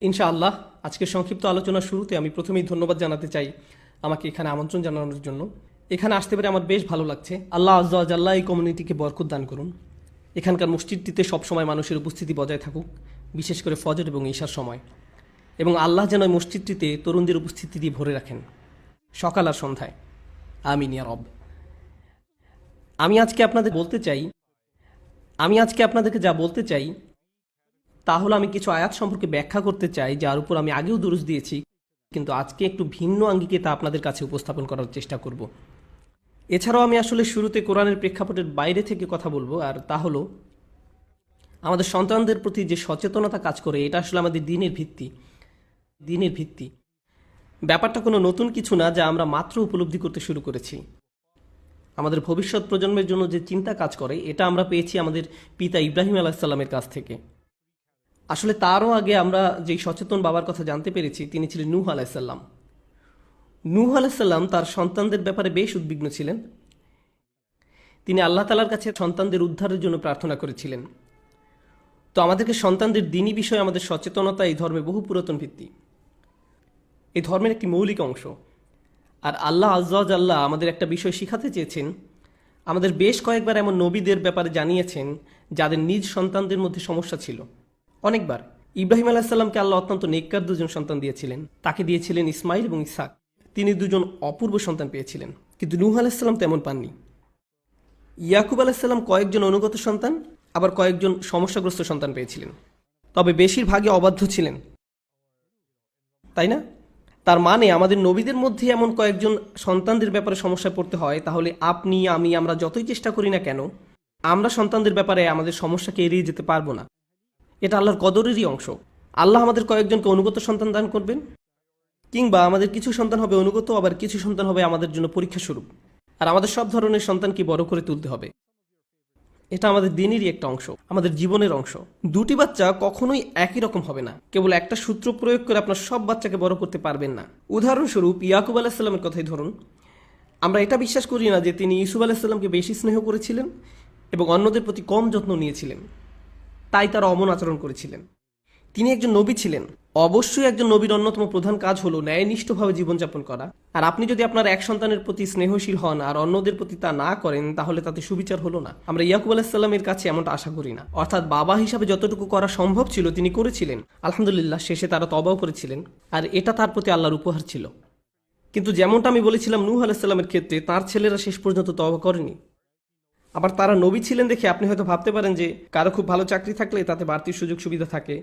ইনশাআল্লাহ আজকের সংক্ষিপ্ত আলোচনার শুরুতে আমি প্রথমেই ধন্যবাদ জানাতে চাই আমাকে এখানে আমন্ত্রণ জানানোর জন্য। এখানে আসতে পেরে আমার বেশ ভালো লাগছে। আল্লাহ আজ্জা ওয়া জাল্লা এই কমিউনিটিকে বরকত দান করুন। এখানকার মসজিদটিতে সবসময় মানুষের উপস্থিতি বজায় থাকুক, বিশেষ করে ফজর এবং ঈশার সময়, এবং আল্লাহ যেন এই মসজিদটিতে তরুণদের উপস্থিতি দিয়ে ভরে রাখেন সকাল আর সন্ধ্যায়। আমিন ইয়া রব। আমি আজকে আপনাদেরকে যা বলতে চাই তাহলে আমি কিছু আয়াত সম্পর্কে ব্যাখ্যা করতে চাই, যার উপর আমি আগেও দুরূস দিয়েছি, কিন্তু আজকে একটু ভিন্ন আঙ্গিকে তা আপনাদের কাছে উপস্থাপন করার চেষ্টা করব। এছাড়াও আমি আসলে শুরুতে কোরআনের প্রেক্ষাপটের বাইরে থেকে কথা বলবো, আর তা হলো আমাদের সন্তানদের প্রতি যে সচেতনতা কাজ করে, এটা আসলে আমাদের দিনের ভিত্তি। ব্যাপারটা কোনো নতুন কিছু না, যা আমরা মাত্র উপলব্ধি করতে শুরু করেছি। আমাদের ভবিষ্যৎ প্রজন্মের জন্য যে চিন্তা কাজ করে, এটা আমরা পেয়েছি আমাদের পিতা ইব্রাহিম আলাইহিসসালামের কাছ থেকে। আসলে তারও আগে আমরা যেই সচেতন বাবার কথা জানতে পেরেছি, তিনি ছিলেন নূহ আলাইহিসসালাম। নূহ আলাইহিসসালাম তার সন্তানদের ব্যাপারে বেশ উদ্বিগ্ন ছিলেন। তিনি আল্লাহ তাআলার কাছে সন্তানদের উদ্ধারের জন্য প্রার্থনা করেছিলেন। তো আমাদেরকে সন্তানদের দ্বীনি বিষয়ে আমাদের সচেতনতা এই ধর্মে বহু পুরাতন ভিত্তি, এই ধর্মের একটি মৌলিক অংশ। আর আল্লাহ আজ্জা ওয়া জাল্লা আমাদের একটা বিষয় শিখাতে চেয়েছেন। আমাদের বেশ কয়েকবার এমন নবীদের ব্যাপারে জানিয়েছেন যাদের নিজ সন্তানদের মধ্যে সমস্যা ছিল। অনেকবার ইব্রাহিম আলাইহিসসালামকে আল্লাহ অত্যন্ত নেককার দুজন সন্তান দিয়েছিলেন। তাকে দিয়েছিলেন ইসমাইল এবং ইসহাক। তিনি দুজন অপূর্ব সন্তান পেয়েছিলেন, কিন্তু নূহ আলাইহিসসালাম তেমন পাননি। ইয়াকুব আলাইহিসসালাম কয়েকজন অনুগত সন্তান, আবার কয়েকজন সমস্যাগ্রস্ত সন্তান পেয়েছিলেন, তবে বেশিরভাগই অবাধ্য ছিলেন, তাই না? তার মানে আমাদের নবীদের মধ্যে এমন কয়েকজন সন্তানদের ব্যাপারে সমস্যায় পড়তে হয়, তাহলে আপনি আমরা যতই চেষ্টা করি না কেন, আমরা সন্তানদের ব্যাপারে আমাদের সমস্যাকে এড়িয়ে যেতে পারবো না। এটা আল্লাহর কদরেরই অংশ। আল্লাহ আমাদের কয়েকজনকে অনুগত সন্তান দান করবেন, কিংবা আমাদের কিছু সন্তান হবে অনুগত, আবার কিছু সন্তান হবে আমাদের জন্য পরীক্ষা স্বরূপ। আর আমাদের সব ধরনের সন্তানকে বড় করে তুলতে হবে। এটা আমাদের দিনেরই একটা অংশ, আমাদের জীবনের অংশ। দুটি বাচ্চা কখনোই একই রকম হবে না। কেবল একটা সূত্র প্রয়োগ করে আপনার সব বাচ্চাকে বড় করতে পারবেন না। উদাহরণস্বরূপ ইয়াকুব আলাইহিসসালামের কথাই ধরুন। আমরা এটা বিশ্বাস করি না যে তিনি ইউসুফ আলাইহিসসালামকে বেশি স্নেহ করেছিলেন এবং অন্যদের প্রতি কম যত্ন নিয়েছিলেন, তাই তারা অমন আচরণ করেছিলেন। তিনি একজন নবী ছিলেন। অবশ্যই একজন নবীর অন্যতম প্রধান কাজ হলো ন্যায়নিষ্ঠভাবে জীবনযাপন করা। আর আপনি যদি আপনার এক সন্তানের প্রতি স্নেহশীল হন আর অন্যদের প্রতি তা না করেন, তাহলে তাতে সুবিচার হলো না। আমরা ইয়াকুব আলাইহিসসালামের কাছে এমনটা আশা করি না। অর্থাৎ বাবা হিসাবে যতটুকু করা সম্ভব ছিল তিনি করেছিলেন। আলহামদুলিল্লাহ, শেষে তারা তওবাও করেছিলেন, আর এটা তার প্রতি আল্লাহর উপহার ছিল। কিন্তু যেমনটা আমি বলেছিলাম, নূহ আলাইহিসসালামের ক্ষেত্রে তার ছেলেরা শেষ পর্যন্ত তওবা করেনি। আবার তারা নবী ছিলেন দেখে আপনি হয়তো ভাবতে পারেন যে কারো খুব ভালো চাকরি থাকলে তাতে বাড়তি সুযোগ সুবিধা থাকে।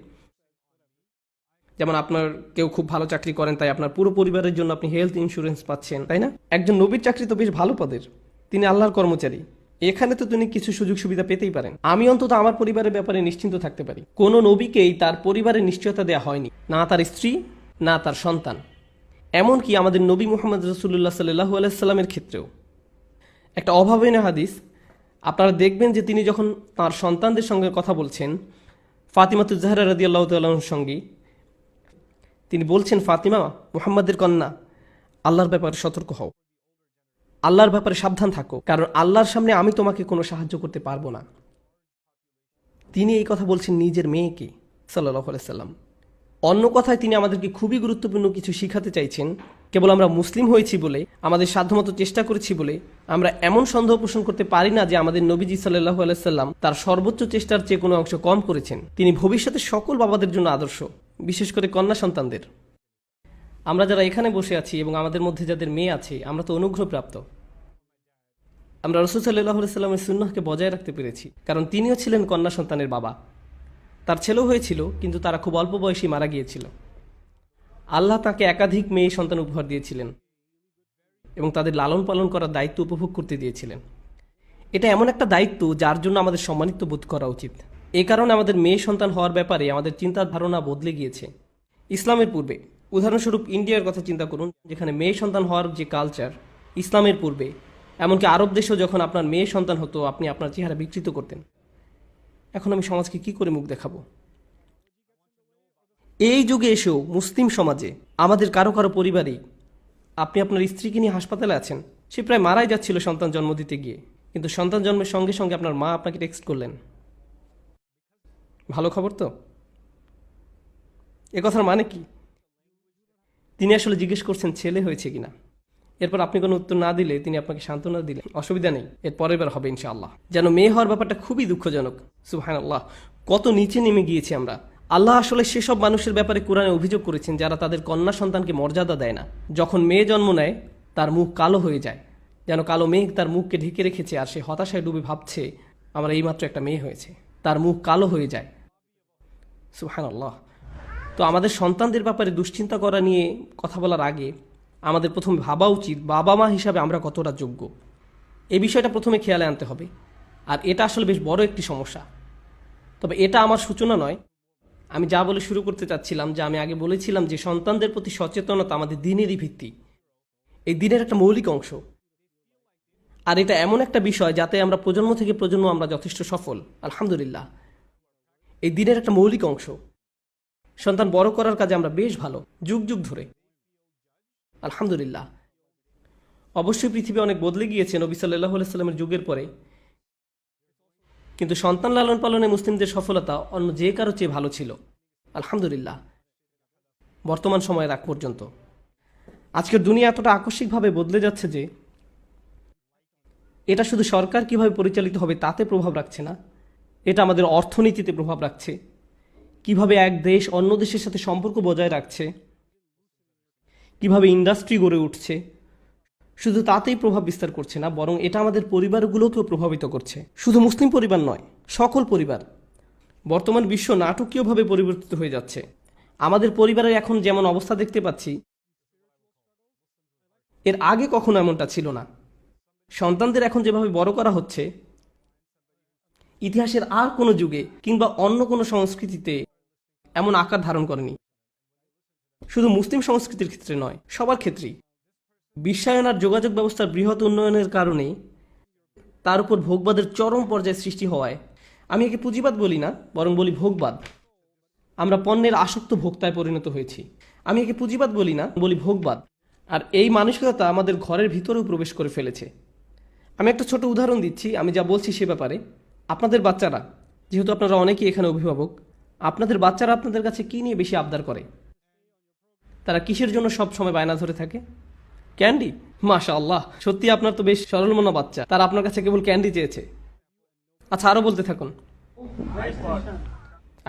যেমন আপনার কেউ খুব ভালো চাকরি করেন, তাই আপনার পুরো পরিবারের জন্য আপনি হেলথ ইন্স্যুরেন্স পাচ্ছেন, তাই না? একজন নবীর চাকরি তো বেশ ভালো পদের, তিনি আল্লাহর কর্মচারী। এখানে তো তিনি কিছু সুযোগ সুবিধা পেতেই পারেন। আমি অন্তত আমার পরিবারের ব্যাপারে নিশ্চিন্ত থাকতে পারি। কোনো নবীকেই তার পরিবারের নিশ্চয়তা দেওয়া হয়নি, না তার স্ত্রী, না তার সন্তান। এমনকি আমাদের নবী মুহাম্মদ রাসূলুল্লাহ সাল্লাল্লাহু আলাইহি সাল্লামের ক্ষেত্রেও একটা অভাবনীয় হাদিস। আপনারা দেখবেন যে তিনি যখন তাঁর সন্তানদের সঙ্গে কথা বলছেন, ফাতিমাতুজ জাহরা রাদিয়াল্লাহু তাআলার সঙ্গে, তিনি বলছেন, ফাতিমা, মুহাম্মাদের কন্যা, আল্লাহর ব্যাপারে সতর্ক হও, আল্লাহর ব্যাপারে সাবধান থাকো, কারণ আল্লাহর সামনে আমি তোমাকে কোনো সাহায্য করতে পারবো না। তিনি এই কথা বলছেন নিজের মেয়েকে, সাল্লাল্লাহু আলাইহি সাল্লাম। অন্য কথায় তিনি আমাদেরকে খুবই গুরুত্বপূর্ণ কিছু শিখাতে চাইছেন। কেবল আমরা মুসলিম হয়েছি বলে, আমাদের সাধ্যমতো চেষ্টা করেছি বলে আমরা এমন সন্দেহ পোষণ করতে পারি না যে আমাদের নবীজি সাল্লাল্লাহু আলাইহি সাল্লাম তার সর্বোচ্চ চেষ্টার চেয়ে কোনো অংশ কম করেছেন। তিনি ভবিষ্যতে সকল বাবাদের জন্য আদর্শ, বিশেষ করে কন্যা সন্তানদের। আমরা যারা এখানে বসে আছি এবং আমাদের মধ্যে যাদের মেয়ে আছে, আমরা তো অনুগ্রহপ্রাপ্ত। আমরা রাসূল সাল্লাল্লাহু আলাইহি সাল্লামের সুন্নাহকে বজায় রাখতে পেরেছি, কারণ তিনিও ছিলেন কন্যা সন্তানের বাবা। তার ছেলেও হয়েছিল, কিন্তু তারা খুব অল্প বয়সী মারা গিয়েছিল। আল্লাহ তাকে একাধিক মেয়ে সন্তান উপহার দিয়েছিলেন এবং তাদের লালন পালন করার দায়িত্ব উপভোগ করতে দিয়েছিলেন। এটা এমন একটা দায়িত্ব যার জন্য আমাদের সম্মানিত বোধ করা উচিত। এই কারণে আমাদের মেয়ে সন্তান হওয়ার ব্যাপারে আমাদের চিন্তার ধারণা বদলে গিয়েছে। ইসলামের পূর্বে, উদাহরণস্বরূপ ইন্ডিয়ার কথা চিন্তা করুন, যেখানে মেয়ে সন্তান হওয়ার যে কালচার, ইসলামের পূর্বে, এমনকি আরব দেশেও যখন আপনার মেয়ে সন্তান হতো, আপনি আপনার চেহারা বিকৃত করতেন। এখন আমি সমাজকে কি করে মুখ দেখাবো? এই যুগে এসেও মুসলিম সমাজে আমাদের কারো কারো পরিবারেই আপনি আপনার স্ত্রীকে নিয়ে হাসপাতালে আছেন। সে প্রায় মারাই যাচ্ছিল সন্তান জন্ম দিতে গিয়ে, কিন্তু সন্তান জন্মের সঙ্গে সঙ্গে আপনার মা আপনাকে টেক্সট করলেন। ভালো খবর তো? এ কথার মানে কি? তিনি আসলে জিজ্ঞেস করছেন ছেলে হয়েছে কিনা। এরপর আপনি কোনো উত্তর না দিলে তিনি আপনাকে সান্ত্বনা দিলেন, অসুবিধা নেই, এর পরের বার হবে ইনশাআল্লাহ। যেন মেয়ে হওয়ার ব্যাপারটা খুবই দুঃখজনক। সুবহানাল্লাহ, কত নিচে নেমে গিয়েছি আমরা। আল্লাহ আসলে সেসব মানুষের ব্যাপারে কোরআনে অভিযোগ করেছেন যারা তাদের কন্যা সন্তানকে মর্যাদা দেয় না। যখন মেয়ে জন্ম নেয় তার মুখ কালো হয়ে যায়, যেন কালো মেঘ তার মুখকে ঢেকে রেখেছে, আর সে হতাশায় ডুবে ভাবছে আমার এইমাত্র একটা মেয়ে হয়েছে। তার মুখ কালো হয়ে যায়। সুবহানাল্লাহ। তো আমাদের সন্তানদের ব্যাপারে দুশ্চিন্তা করা নিয়ে কথা বলার আগে আমাদের প্রথমে ভাবা উচিত বাবা মা হিসাবে আমরা কতটা যোগ্য। এই বিষয়টা প্রথমে খেয়ালে আনতে হবে। আর এটা আসলে বেশ বড় একটি সমস্যা। তবে এটা আমার সূচনা নয়। আমি যা বলে শুরু করতে চাচ্ছিলাম, যে আমি আগে বলেছিলাম যে সন্তানদের প্রতি সচেতনতা আমাদের দিনেরই ভিত্তি, এই দিনের একটা মৌলিক অংশ। আর এটা এমন একটা বিষয় যাতে আমরা প্রজন্ম থেকে প্রজন্ম আমরা যথেষ্ট সফল, আলহামদুলিল্লাহ। এই দিনের একটা মৌলিক অংশ। সন্তান বড় করার কাজে আমরা বেশ ভালো, যুগ যুগ ধরে, আলহামদুলিল্লাহ। অবশ্যই পৃথিবী অনেক বদলে গিয়েছে নবী সাল্লাল্লাহু আলাইহি সাল্লামের যুগের পরে, কিন্তু সন্তান লালন পালনে মুসলিমদের সফলতা অন্য যে কারো চেয়ে ভালো ছিল, আলহামদুলিল্লাহ, বর্তমান সময়ের আগ পর্যন্ত। আজকের দুনিয়া এতটা আকস্মিকভাবে বদলে যাচ্ছে যে এটা শুধু সরকার কিভাবে পরিচালিত হবে তাতে প্রভাব রাখছে না, এটা আমাদের অর্থনীতিতে প্রভাব রাখছে। কিভাবে এক দেশ অন্য দেশের সাথে সম্পর্ক বজায় রাখছে, কিভাবে ইন্ডাস্ট্রি গড়ে উঠছে, শুধু তাতেই প্রভাব বিস্তার করছে না, বরং এটা আমাদের পরিবারগুলোকেও প্রভাবিত করছে। শুধু মুসলিম পরিবার নয়, সকল পরিবার। বর্তমান বিশ্ব নাটকীয়ভাবে পরিবর্তিত হয়ে যাচ্ছে। আমাদের পরিবারের এখন যেমন অবস্থা দেখতে পাচ্ছি, এর আগে কখনো এমনটা ছিল না। সন্তানদের এখন যেভাবে বড় করা হচ্ছে, ইতিহাসের আর কোনো যুগে কিংবা অন্য কোনো সংস্কৃতিতে এমন আকার ধারণ করেনি। শুধু মুসলিম সংস্কৃতির ক্ষেত্রে নয়, সবার ক্ষেত্রেই। বিশ্বায়ন আর যোগাযোগ ব্যবস্থার বৃহৎ উন্নয়নের কারণে তার উপর ভোগবাদের চরম পর্যায়ে সৃষ্টি হওয়ায়, আমি একে পুঁজিবাদ বলি না, বরং বলি ভোগবাদ। আমরা পণ্যের আসক্ত ভোক্তায় পরিণত হয়েছি। আমি একে পুঁজিবাদ বলি না, বলি ভোগবাদ। আর এই মানসিকতা আমাদের ঘরের ভিতরেও প্রবেশ করে ফেলেছে। আমি একটা ছোট উদাহরণ দিচ্ছি আমি যা বলছি সে ব্যাপারে। আপনাদের বাচ্চারা, যেহেতু আপনারা অনেকেই এখানে অভিভাবক, আপনাদের বাচ্চারা আপনাদের কাছে কী নিয়ে বেশি আবদার করে? তারা কিসের জন্য সব সময় বায়না ধরে থাকে? ক্যান্ডি। মাশাআল্লাহ, সত্যি আপনার তো বেশ সরল মনা বাচ্চা। তারা আপনার কাছে কেবল ক্যান্ডি চেয়েছে। আচ্ছা, আরও বলতে থাকুন।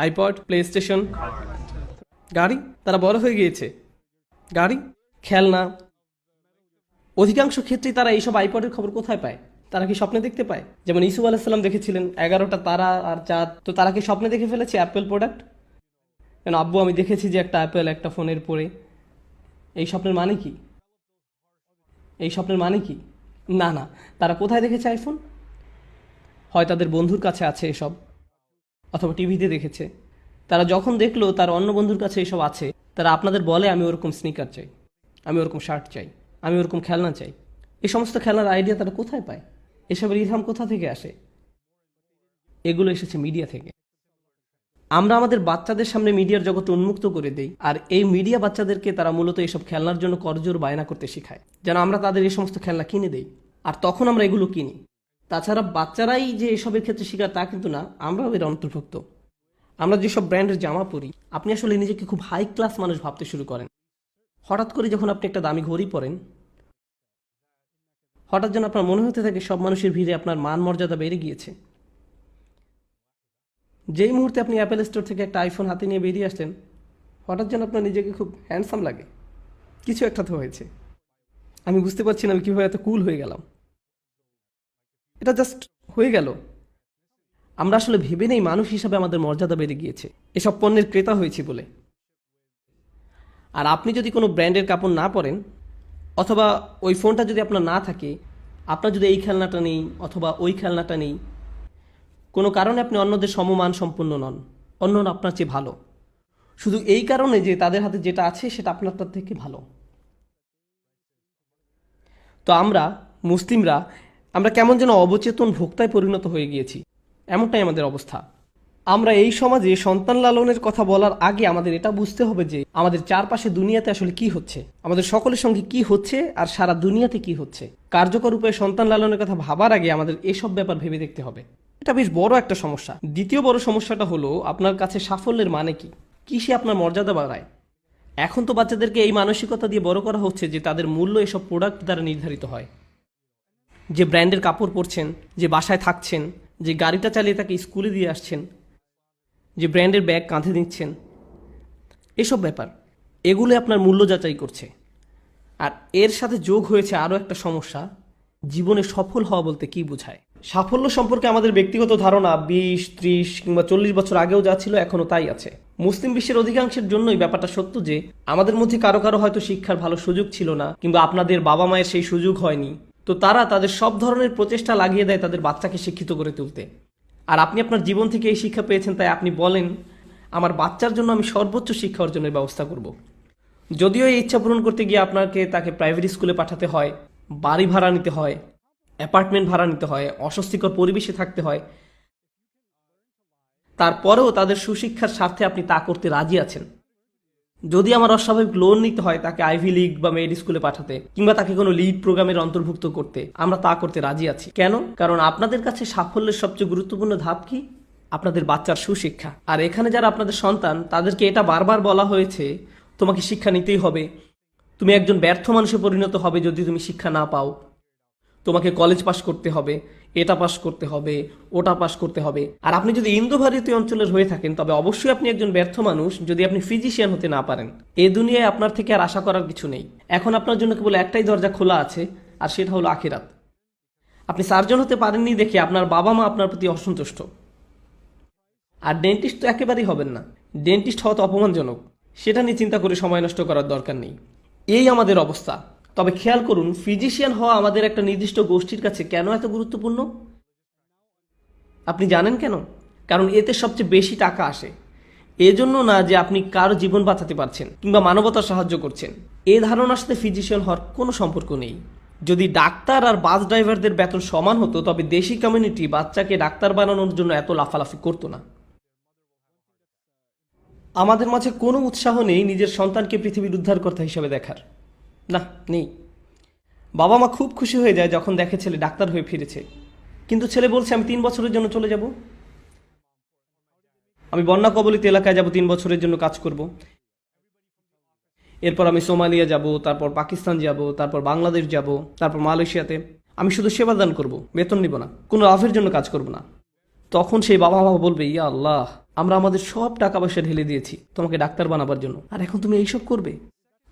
আইপড, প্লে স্টেশন, গাড়ি। তারা বড় হয়ে গিয়েছে, গাড়ি, খেলনা। অধিকাংশ ক্ষেত্রেই তারা এইসব আইপডের খবর কোথায় পায়? তারা কি স্বপ্নে দেখতে পায়? যেমন ইসুফ আলাইসাল্লাম দেখেছিলেন 11টা তারা আর চাঁদ। তো তারা কি স্বপ্নে দেখে ফেলেছে অ্যাপেল প্রোডাক্ট? কেন আব্বু, আমি দেখেছি যে একটা অ্যাপেল একটা ফোনের পরে। এই স্বপ্নের মানে কি? এই স্বপ্নের মানে কি? না না, তারা কোথায় দেখেছে আইফোন? হয় তাদের বন্ধুর কাছে আছে এসব, অথবা টিভিতে দেখেছে। তারা যখন দেখলো তার অন্য বন্ধুর কাছে এসব আছে, তারা আপনাদের বলে আমি ওরকম স্নিকার চাই, আমি ওরকম শার্ট চাই, আমি ওরকম খেলনা চাই। এই সমস্ত খেলনার আইডিয়া তারা কোথায় পায়? এসবের ইলহাম কোথা থেকে আসে? এগুলো এসেছে মিডিয়া থেকে। আমরা আমাদের বাচ্চাদের সামনে মিডিয়ার জগৎ উন্মুক্ত করে দেই, আর এই মিডিয়া বাচ্চাদেরকে তারা মূলত এইসব খেলনার জন্য করজোর বায়না করতে শেখায়, যেন আমরা তাদের এই সমস্ত খেলনা কিনে দেই। আর তখন আমরা এগুলো কিনি। তাছাড়া বাচ্চারাই যে এসবের ক্ষেত্রে শিকার তা কিন্তু না, আমরাও এর অন্তর্ভুক্ত। আমরা যেসব ব্র্যান্ডের জামা পরি, আপনি আসলে নিজেকে খুব হাই ক্লাস মানুষ ভাবতে শুরু করেন। হঠাৎ করে যখন আপনি একটা দামি ঘড়ি পরেন, হঠাৎ যেন আপনার মনে হতে থাকে সব মানুষের ভিড়ে আপনার মান মর্যাদা বেড়ে গিয়েছে। যেই মুহূর্তে আপনি অ্যাপেল স্টোর থেকে একটা আইফোন হাতে নিয়ে বেরিয়ে আসলেন, হঠাৎ যেন আপনার নিজেকে খুব হ্যান্ডসাম লাগে। কিছু একটা তো হয়েছে। আমি বুঝতে পারছি না আমি কীভাবে এত কুল হয়ে গেলাম। এটা জাস্ট হয়ে গেল। আমরা আসলে ভেবে নেই মানুষ হিসাবে আমাদের মর্যাদা বেড়ে গিয়েছে এসব পণ্যের ক্রেতা হয়েছি বলে। আর আপনি যদি কোনো ব্র্যান্ডের কাপড় না পরেন, অথবা ওই ফোনটা যদি আপনার না থাকে, আপনার যদি এই খেলনাটা নেই অথবা ওই খেলনাটা নেই, কোনো কারণে আপনি অন্যদের সমমান সম্পন্ন নন, অন্যরা আপনার চেয়ে ভালো, শুধু এই কারণে যে তাদের হাতে যেটা আছে সেটা আপনারটার থেকে ভালো। তো আমরা মুসলিমরা, আমরা কেমন যেন অবচেতন ভোক্তায় পরিণত হয়ে গিয়েছি। এমনটাই আমাদের অবস্থা। আমরা এই সমাজে সন্তান লালনের কথা বলার আগে আমাদের এটা বুঝতে হবে যে আমাদের চারপাশে দুনিয়াতে আসলে কি হচ্ছে, আমাদের সকলের সঙ্গে কি হচ্ছে, আর সারা দুনিয়াতে কি হচ্ছে। কার্যকর উপায়ে সন্তান লালনের কথা ভাবার আগে আমাদের এসব ব্যাপার ভেবে দেখতে হবে। এটা বেশ বড় একটা সমস্যা। দ্বিতীয় বড় সমস্যাটা হলো আপনার কাছে সাফল্যের মানে কি। কিসে আপনার মর্যাদা বাড়ায়? এখন তো বাচ্চাদেরকে এই মানসিকতা দিয়ে বড় করা হচ্ছে যে তাদের মূল্য এসব প্রোডাক্ট দ্বারা নির্ধারিত হয়। যে ব্র্যান্ডের কাপড় পরছেন, যে বাসায় থাকছেন, যে গাড়িটা চালিয়ে তাকে স্কুলে দিয়ে আসছেন, যে ব্র্যান্ডের ব্যাগ কাঁধে নিচ্ছেন, এসব ব্যাপার এগুলো আপনার মূল্য যাচাই করছে। আর এর সাথে যোগ হয়েছে আরও একটা সমস্যা, জীবনে সফল হওয়া বলতে কি বোঝায়। সাফল্য সম্পর্কে আমাদের ব্যক্তিগত ধারণা 20, 30 কিংবা 40 বছর আগেও যা ছিল এখনও তাই আছে। মুসলিম বিশ্বের অধিকাংশের জন্যই ব্যাপারটা সত্য যে আমাদের মধ্যে কারো কারো হয়তো শিক্ষার ভালো সুযোগ ছিল না, কিংবা আপনাদের বাবা মায়ের সেই সুযোগ হয়নি, তো তারা তাদের সব ধরনের প্রচেষ্টা লাগিয়ে দেয় তাদের বাচ্চাকে শিক্ষিত করে তুলতে। আর আপনি আপনার জীবন থেকে এই শিক্ষা পেয়েছেন, তাই আপনি বলেন আমার বাচ্চার জন্য আমি সর্বোচ্চ শিক্ষা অর্জনের ব্যবস্থা করব। যদিও এই ইচ্ছা পূরণ করতে গিয়ে আপনাকে তাকে প্রাইভেট স্কুলে পাঠাতে হয়, বাড়ি ভাড়া নিতে হয়, অ্যাপার্টমেন্ট ভাড়া নিতে হয়, অস্বস্তিকর পরিবেশে থাকতে হয়, তারপরেও তাদের সুশিক্ষার স্বার্থে আপনি তা করতে রাজি আছেন। যদি আমার অস্বাভাবিক লোন নিতে হয় তাকে আইভি লিগ বা মেড স্কুলে পাঠাতে, কিংবা তাকে কোনো লিড প্রোগ্রামের অন্তর্ভুক্ত করতে, আমরা তা করতে রাজি আছি। কেন? কারণ আপনাদের কাছে সাফল্যের সবচেয়ে গুরুত্বপূর্ণ ধাপ কি? আপনাদের বাচ্চার সুশিক্ষা। আর এখানে যারা আপনাদের সন্তান, তাদেরকে এটা বারবার বলা হয়েছে তোমাকে শিক্ষা নিতেই হবে, তুমি একজন ব্যর্থ মানুষে পরিণত হবে যদি তুমি শিক্ষা না পাও, তোমাকে কলেজ পাশ করতে হবে, এটা পাশ করতে হবে, ওটা পাশ করতে হবে। আর আপনি যদি ইন্দো ভারতীয় অঞ্চলের হয়ে থাকেন তবে অবশ্যই আপনি একজন ব্যর্থ মানুষ যদি আপনি ফিজিশিয়ান হতে না পারেন। এ দুনিয়ায় আপনার থেকে আর আশা করার কিছু নেই। এখন আপনার জন্য কেবল একটাই দরজা খোলা আছে, আর সেটা হলো আখিরাত। আপনি সার্জন হতে পারেননি দেখে আপনার বাবা মা আপনার প্রতি অসন্তুষ্ট। আর ডেন্টিস্ট তো একেবারেই হবেন না, ডেন্টিস্ট হওয়া তো অপমানজনক, সেটা নিয়ে চিন্তা করে সময় নষ্ট করার দরকার নেই। এই আমাদের অবস্থা। তবে খেয়াল করুন, ফিজিশিয়ান হওয়া আমাদের একটা নির্দিষ্ট গোষ্ঠীর কাছে কেন এত গুরুত্বপূর্ণ? আপনি জানেন কেন? কারণ এতে সবচেয়ে বেশি টাকা আসে। এজন্য না যে আপনি কারো জীবন বাঁচাতে পারছেন কিংবা মানবতার সাহায্য করছেন। এই ধারণার সাথে ফিজিশিয়ান হওয়ার কোনো সম্পর্ক নেই। যদি ডাক্তার আর বাস ড্রাইভারদের বেতন সমান হতো তবে দেশি কমিউনিটি বাচ্চাকে ডাক্তার বানানোর জন্য এত লাফালাফি করতো না। আমাদের মাঝে কোনো উৎসাহ নেই নিজের সন্তানকে পৃথিবীর উদ্ধারকর্তা হিসেবে দেখার। না, নেই। বাবা মা খুব খুশি হয়ে যায় যখন দেখে ছেলে ডাক্তার হয়ে ফিরেছে, কিন্তু ছেলে বলছে আমি 3 বছরের জন্য চলে যাব, আমি বন্যা কবলিত এলাকায় যাব, 3 বছরের জন্য কাজ করব, এরপর আমি সোমালিয়া যাব, তারপর পাকিস্তান যাব, তারপর বাংলাদেশ যাব, তারপর মালয়েশিয়াতে। আমি শুধু সেবাদান করব, বেতন নিব না, কোনো লাভের জন্য কাজ করব না। তখন সেই বাবা মা বলবে, ইয়া আল্লাহ, আমরা আমাদের সব টাকা পয়সা ঢেলে দিয়েছি তোমাকে ডাক্তার বানাবার জন্য, আর এখন তুমি এইসব করবে?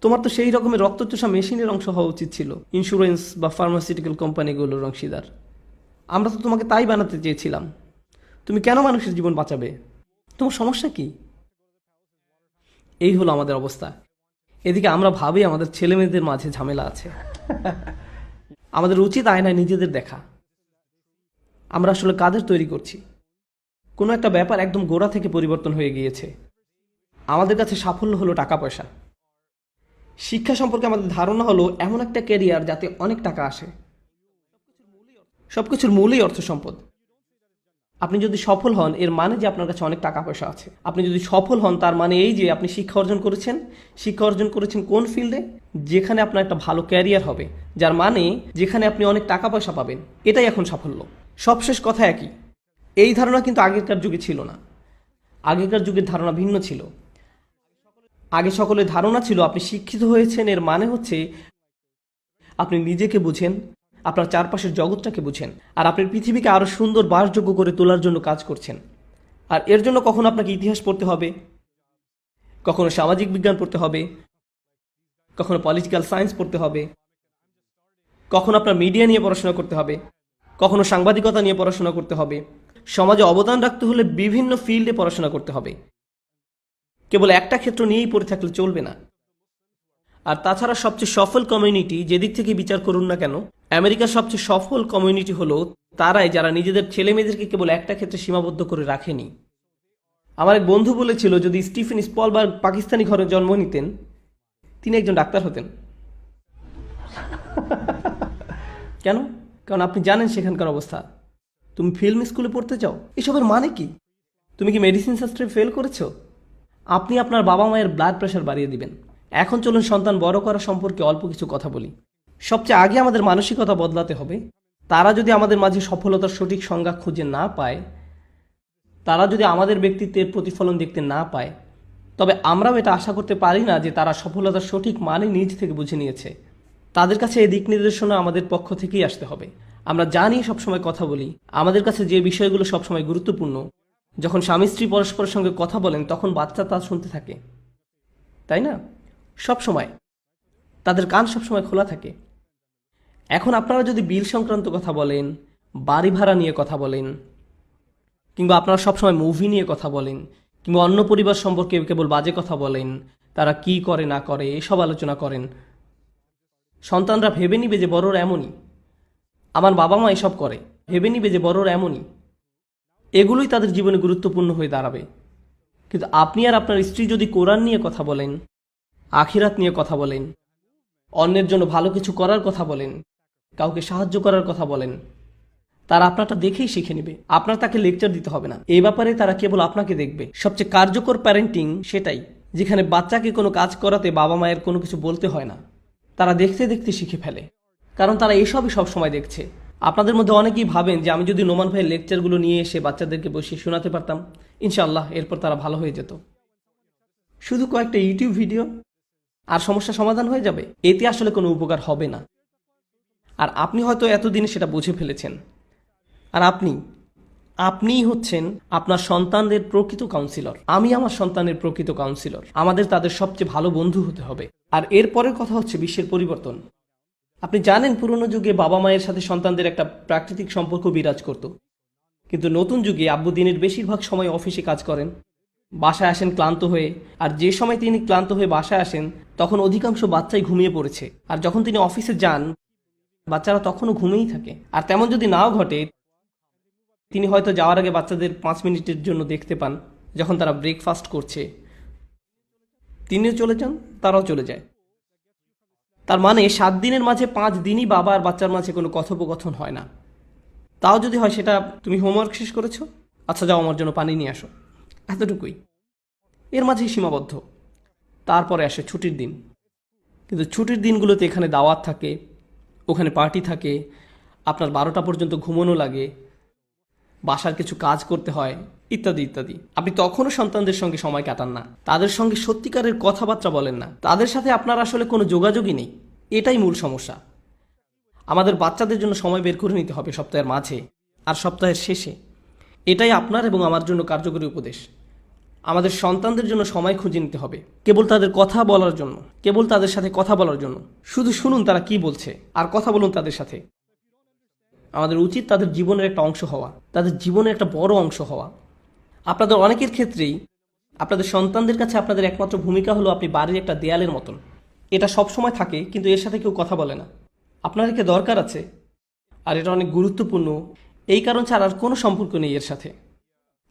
তোমার তো সেই রকমের রক্তচোষা মেশিনের অংশ হওয়া উচিত ছিল, ইন্স্যুরেন্স বা ফার্মাসিউটিক্যাল কোম্পানিগুলোর অংশীদার। আমরা তো তোমাকে তাই বানাতে চেয়েছিলাম। তুমি কেন মানুষের জীবন বাঁচাবে? তোমার সমস্যা কি? এই হলো আমাদের অবস্থা। এদিকে আমরা ভাবি আমাদের ছেলে মেয়েদের মাঝে ঝামেলা আছে। আমাদের উচিত আয়নায় নিজেদের দেখা। আমরা আসলে কাদের তৈরি করছি? কোনো একটা ব্যাপার একদম গোড়া থেকে পরিবর্তন হয়ে গিয়েছে। আমাদের কাছে সাফল্য হলো টাকা পয়সা। শিক্ষা সম্পর্কে আমাদের ধারণা হলো এমন একটা ক্যারিয়ার যাতে অনেক টাকা আসে। সবকিছুর মূলই অর্থ সম্পদ। আপনি যদি সফল হন এর মানে যে আপনার কাছে অনেক টাকা পয়সা আছে। আপনি যদি সফল হন তার মানে এই যে আপনি শিক্ষা অর্জন করেছেন। শিক্ষা অর্জন করেছেন কোন ফিল্ডে? যেখানে আপনার একটা ভালো ক্যারিয়ার হবে, যার মানে যেখানে আপনি অনেক টাকা পয়সা পাবেন। এটাই এখন সাফল্য। সবশেষ কথা একই। এই ধারণা কিন্তু আগেকার যুগে ছিল না। আগেকার যুগের ধারণা ভিন্ন ছিল। আগে সকলের ধারণা ছিল আপনি শিক্ষিত হয়েছেন এর মানে হচ্ছে আপনি নিজেকে বুঝেন, আপনার চারপাশের জগৎটাকে বুঝেন, আর আপনি পৃথিবীকে আরো সুন্দর বাসযোগ্য করে তোলার জন্য কাজ করছেন। আর এর জন্য কখনো আপনাকে ইতিহাস পড়তে হবে, কখনো সামাজিক বিজ্ঞান পড়তে হবে, কখনো পলিটিক্যাল সায়েন্স পড়তে হবে, কখনো আপনার মিডিয়া নিয়ে পড়াশোনা করতে হবে, কখনো সাংবাদিকতা নিয়ে পড়াশোনা করতে হবে। সমাজে অবদান রাখতে হলে বিভিন্ন ফিল্ডে পড়াশোনা করতে হবে। কেবল একটা ক্ষেত্র নিয়েই পড়ে থাকলে চলবে না। আর তাছাড়া সবচেয়ে সফল কমিউনিটি যেদিক থেকে বিচার করুন না কেন, আমেরিকার সবচেয়ে সফল কমিউনিটি হলো তারাই যারা নিজেদের ছেলে মেয়েদেরকে কেবল একটা ক্ষেত্রে সীমাবদ্ধ করে রাখেনি। আমার এক বন্ধু বলেছিল যদি স্টিফেন স্পলবার্গ পাকিস্তানি ঘরে জন্ম নিতেন তিনি একজন ডাক্তার হতেন। কেন? কারণ আপনি জানেন সেখানকার অবস্থা। তুমি ফিল্ম স্কুলে পড়তে চাও? এসবের মানে কি? তুমি কি মেডিসিন শাস্ত্রে ফেল করেছো? আপনি আপনার বাবা মায়ের ব্লাড প্রেশার বাড়িয়ে দিবেন। এখন চলুন সন্তান বড় করা সম্পর্কে অল্প কিছু কথা বলি। সবচেয়ে আগে আমাদের মানসিকতা বদলাতে হবে। তারা যদি আমাদের মাঝে সফলতার সঠিক সংজ্ঞা খুঁজে না পায়, তারা যদি আমাদের ব্যক্তিত্বের প্রতিফলন দেখতে না পায়, তবে আমরাও এটা আশা করতে পারি না যে তারা সফলতার সঠিক মানে নিজ থেকে বুঝে নিয়েছে। তাদের কাছে এই দিক নির্দেশনা আমাদের পক্ষ থেকেই আসতে হবে। আমরা যা নিয়ে সবসময় কথা বলি, আমাদের কাছে যে বিষয়গুলো সবসময় গুরুত্বপূর্ণ, যখন স্বামী স্ত্রী পরস্পরের সঙ্গে কথা বলেন তখন বাচ্চা তা শুনতে থাকে, তাই না? সবসময় তাদের কান সবসময় খোলা থাকে। এখন আপনারা যদি বিল সংক্রান্ত কথা বলেন, বাড়ি ভাড়া নিয়ে কথা বলেন, কিংবা আপনারা সবসময় মুভি নিয়ে কথা বলেন, কিংবা অন্য পরিবার সম্পর্কে কেবল বাজে কথা বলেন, তারা কি করে না করে এসব আলোচনা করেন, সন্তানরা ভেবে নিবে যে বড়রা এমনই, আমার বাবা মা এসব করে, ভেবে নিবে যে বড়রা এমনই। এগুলোই তাদের জীবনে গুরুত্বপূর্ণ হয়ে দাঁড়াবে। কিন্তু আপনি আর আপনার স্ত্রী যদি কোরআন নিয়ে কথা বলেন, আখিরাত নিয়ে কথা বলেন, অন্যের জন্য ভালো কিছু করার কথা বলেন, কাউকে সাহায্য করার কথা বলেন, তারা আপনারটা দেখেই শিখে নেবে। আপনার তাকে লেকচার দিতে হবে না। এই ব্যাপারে তারা কেবল আপনাকে দেখবে। সবচেয়ে কার্যকর প্যারেন্টিং সেটাই, যেখানে বাচ্চাকে কোনো কাজ করাতে বাবা মায়ের কোনো কিছু বলতে হয় না। তারা দেখতে দেখতে শিখে ফেলে, কারণ তারা এসবই সবসময় দেখছে। আপনাদের মধ্যে অনেকেই ভাবেন যে আমি যদি নোমান ভাইয়ের লেকচারগুলো নিয়ে এসে বাচ্চাদেরকে বসিয়ে শোনাতে পারতাম, ইনশাআল্লাহ এরপর তারা ভালো হয়ে যেত। শুধু কয়েকটা ইউটিউব ভিডিও আর সমস্যা সমাধান হয়ে যাবে, এতে আসলে কোনো উপকার হবে না। আর আপনি হয়তো এতদিনে সেটা বুঝে ফেলেছেন। আর আপনিই হচ্ছেন আপনার সন্তানদের প্রকৃত কাউন্সিলর। আমি আমার সন্তানের প্রকৃত কাউন্সিলর। আমাদের তাদের সবচেয়ে ভালো বন্ধু হতে হবে। আর এর পরের কথা হচ্ছে বিশ্বের পরিবর্তন। আপনি জানেন পুরনো যুগে বাবা মায়ের সাথে সন্তানদের একটা প্রাকৃতিক সম্পর্ক বিরাজ করত, কিন্তু নতুন যুগে আব্বু দিনের বেশিরভাগ সময় অফিসে কাজ করেন, বাসায় আসেন ক্লান্ত হয়ে। আর যে সময় তিনি ক্লান্ত হয়ে বাসায় আসেন তখন অধিকাংশ বাচ্চাই ঘুমিয়ে পড়েছে। আর যখন তিনি অফিসে যান বাচ্চারা তখনও ঘুমিয়েই থাকে। আর তেমন যদি নাও ঘটে, তিনি হয়তো যাওয়ার আগে বাচ্চাদের 5 মিনিটের জন্য দেখতে পান, যখন তারা ব্রেকফাস্ট করছে। তিনিও চলে যান, তারাও চলে যায়। তার মানে 7 দিনের মাঝে 5 দিনই বাবা আর বাচ্চার মাঝে কোনো কথোপকথন হয় না। তাও যদি হয় সেটা, তুমি হোমওয়ার্ক শেষ করেছো, আচ্ছা যাও আমার জন্য পানি নিয়ে আসো, এতটুকুই। এর মাঝেই সীমাবদ্ধ। তারপরে আসে ছুটির দিন। কিন্তু ছুটির দিনগুলোতে এখানে দাওয়াত থাকে, ওখানে পার্টি থাকে, আপনার 12টা পর্যন্ত ঘুমানো লাগে, বাসার কিছু কাজ করতে হয়, ইত্যাদি ইত্যাদি। আপনি তখনও সন্তানদের সঙ্গে সময় কাটান না, তাদের সঙ্গে সত্যিকারের কথাবার্তা বলেন না, তাদের সাথে আপনার আসলে কোনো যোগাযোগই নেই। এটাই মূল সমস্যা। আমাদের বাচ্চাদের জন্য সময় বের করে নিতে হবে সপ্তাহের মাঝে আর সপ্তাহের শেষে। এটাই আপনার এবং আমার জন্য কার্যকরী উপদেশ। আমাদের সন্তানদের জন্য সময় খুঁজে নিতে হবে, কেবল তাদের কথা বলার জন্য, কেবল তাদের সাথে কথা বলার জন্য। শুধু শুনুন তারা কি বলছে আর কথা বলুন তাদের সাথে। আমাদের উচিত তাদের জীবনের একটা অংশ হওয়া, তাদের জীবনের একটা বড় অংশ হওয়া। আপনাদের অনেকের ক্ষেত্রেই আপনাদের সন্তানদের কাছে আপনাদের একমাত্র ভূমিকা হলো আপনি বাড়ির একটা দেয়ালের মতন। এটা সবসময় থাকে, কিন্তু এর সাথে কেউ কথা বলে না। আপনার একে দরকার আছে, আর এটা অনেক গুরুত্বপূর্ণ। এই কারণ ছাড়া আর কোনো সম্পর্ক নেই এর সাথে।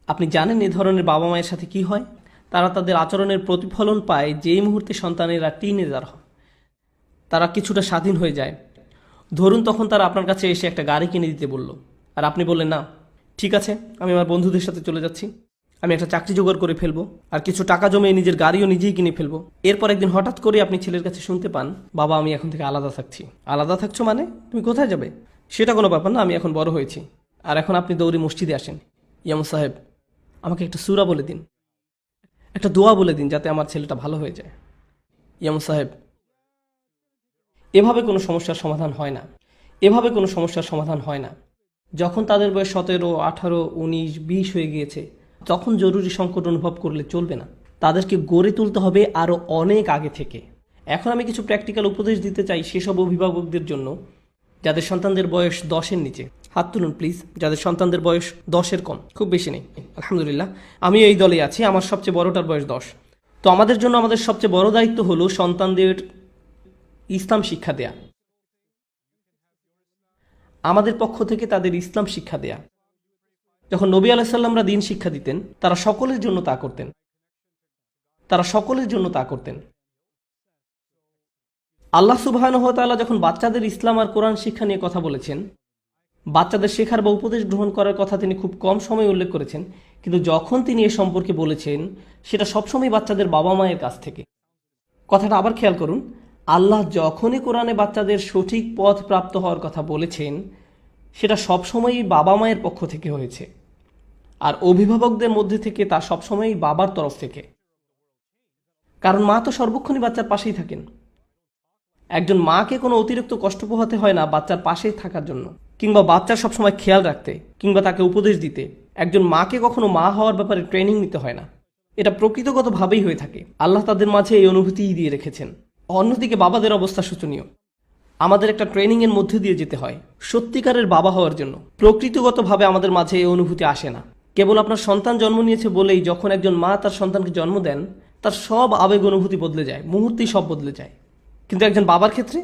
আপনি জানেন এ ধরনের বাবা মায়ের সাথে কি হয়? তারা তাদের আচরণের প্রতিফলন পায় যেই মুহূর্তে সন্তানেরা টিনেজার হয়, তারা কিছুটা স্বাধীন হয়ে যায়। ধরুন তখন তারা আপনার কাছে এসে একটা গাড়ি কিনে দিতে বলল, আর আপনি বললেন না, ঠিক আছে আমি আমার বন্ধুদের সাথে চলে যাচ্ছি, আমি একটা চাকরি জোগাড় করে ফেলবো, আর কিছু টাকা জমিয়ে নিজের গাড়িও নিজেই কিনে ফেলবো। এরপর একদিন হঠাৎ করে আপনি ছেলের কাছে শুনতে পান, বাবা আমি এখন থেকে আলাদা থাকছি। আলাদা থাকছো মানে? তুমি কোথায় যাবে? সেটা কোনো ব্যাপার না, আমি এখন বড় হয়েছি। আর এখন আপনি দৌড়ে মসজিদে আসেন, ইয়ামু সাহেব আমাকে একটা সূরা বলে দিন, একটা দোয়া বলে দিন যাতে আমার ছেলেটা ভালো হয়ে যায়। ইয়ামু সাহেব, এভাবে কোনো সমস্যার সমাধান হয় না, এভাবে কোনো সমস্যার সমাধান হয় না। যখন তাদের বয়স 17, 18, 19, 20 হয়ে গিয়েছে, তখন জরুরি সংকট অনুভব করলে চলবে না। তাদেরকে গড়ে তুলতে হবে আরও অনেক আগে থেকে। এখন আমি কিছু প্র্যাকটিক্যাল উপদেশ দিতে চাই সেসব অভিভাবকদের জন্য যাদের সন্তানদের বয়স 10-এর নিচে। হাত তুলুন প্লিজ, যাদের সন্তানদের বয়স 10-এর কম। খুব বেশি নেই, আলহামদুলিল্লাহ। আমি এই দলে আছি, আমার সবচেয়ে বড়টার বয়স 10। তো আমাদের জন্য আমাদের সবচেয়ে বড় দায়িত্ব হলো সন্তানদের ইসলাম শিক্ষা দেয়া। আমাদের পক্ষ থেকে তাদের ইসলাম শিক্ষা দেয়া। যখন নবী আলাইহিস সালামরা দ্বীন শিক্ষা দিতেন, তারা সকলের জন্য তা করতেন, তারা সকলের জন্য তা করতেন। আল্লাহ সুবহানাহু ওয়া তাআলা যখন বাচ্চাদের ইসলাম আর কোরআন শিক্ষা নিয়ে কথা বলেছেন, বাচ্চাদের শেখার বা উপদেশ গ্রহণ করার কথা তিনি খুব কম সময় উল্লেখ করেছেন, কিন্তু যখন তিনি এ সম্পর্কে বলেছেন সেটা সবসময় বাচ্চাদের বাবা মায়ের কাছ থেকে। কথাটা আবার খেয়াল করুন, আল্লাহ যখনই কোরআনে বাচ্চাদের সঠিক পথ প্রাপ্ত হওয়ার কথা বলেছেন সেটা সবসময়ই বাবা মায়ের পক্ষ থেকে হয়েছে, আর অভিভাবকদের মধ্যে থেকে তা সবসময়ই বাবার তরফ থেকে। কারণ মা তো সর্বক্ষণই বাচ্চার পাশেই থাকেন। একজন মাকে কোনো অতিরিক্ত কষ্ট পোহাতে হয় না বাচ্চার পাশে থাকার জন্য, কিংবা বাচ্চার সবসময় খেয়াল রাখতে, কিংবা তাকে উপদেশ দিতে। একজন মাকে কখনো মা হওয়ার ব্যাপারে ট্রেনিং নিতে হয় না। এটা প্রকৃতগতভাবেই হয়ে থাকে। আল্লাহ তাদের মাঝে এই অনুভূতিই দিয়ে রেখেছেন। অন্যদিকে বাবাদের অবস্থা শোচনীয়। আমাদের একটা ট্রেনিংয়ের মধ্যে দিয়ে যেতে হয় সত্যিকারের বাবা হওয়ার জন্য। প্রকৃতিগতভাবে আমাদের মাঝে এই অনুভূতি আসে না। কেবল আপনার সন্তান জন্ম নিয়েছে বলেই যখন একজন মা তার সন্তানকে জন্ম দেন, তার সব আবেগ অনুভূতি বদলে যায়, মুহূর্তেই সব বদলে যায়। কিন্তু একজন বাবার ক্ষেত্রে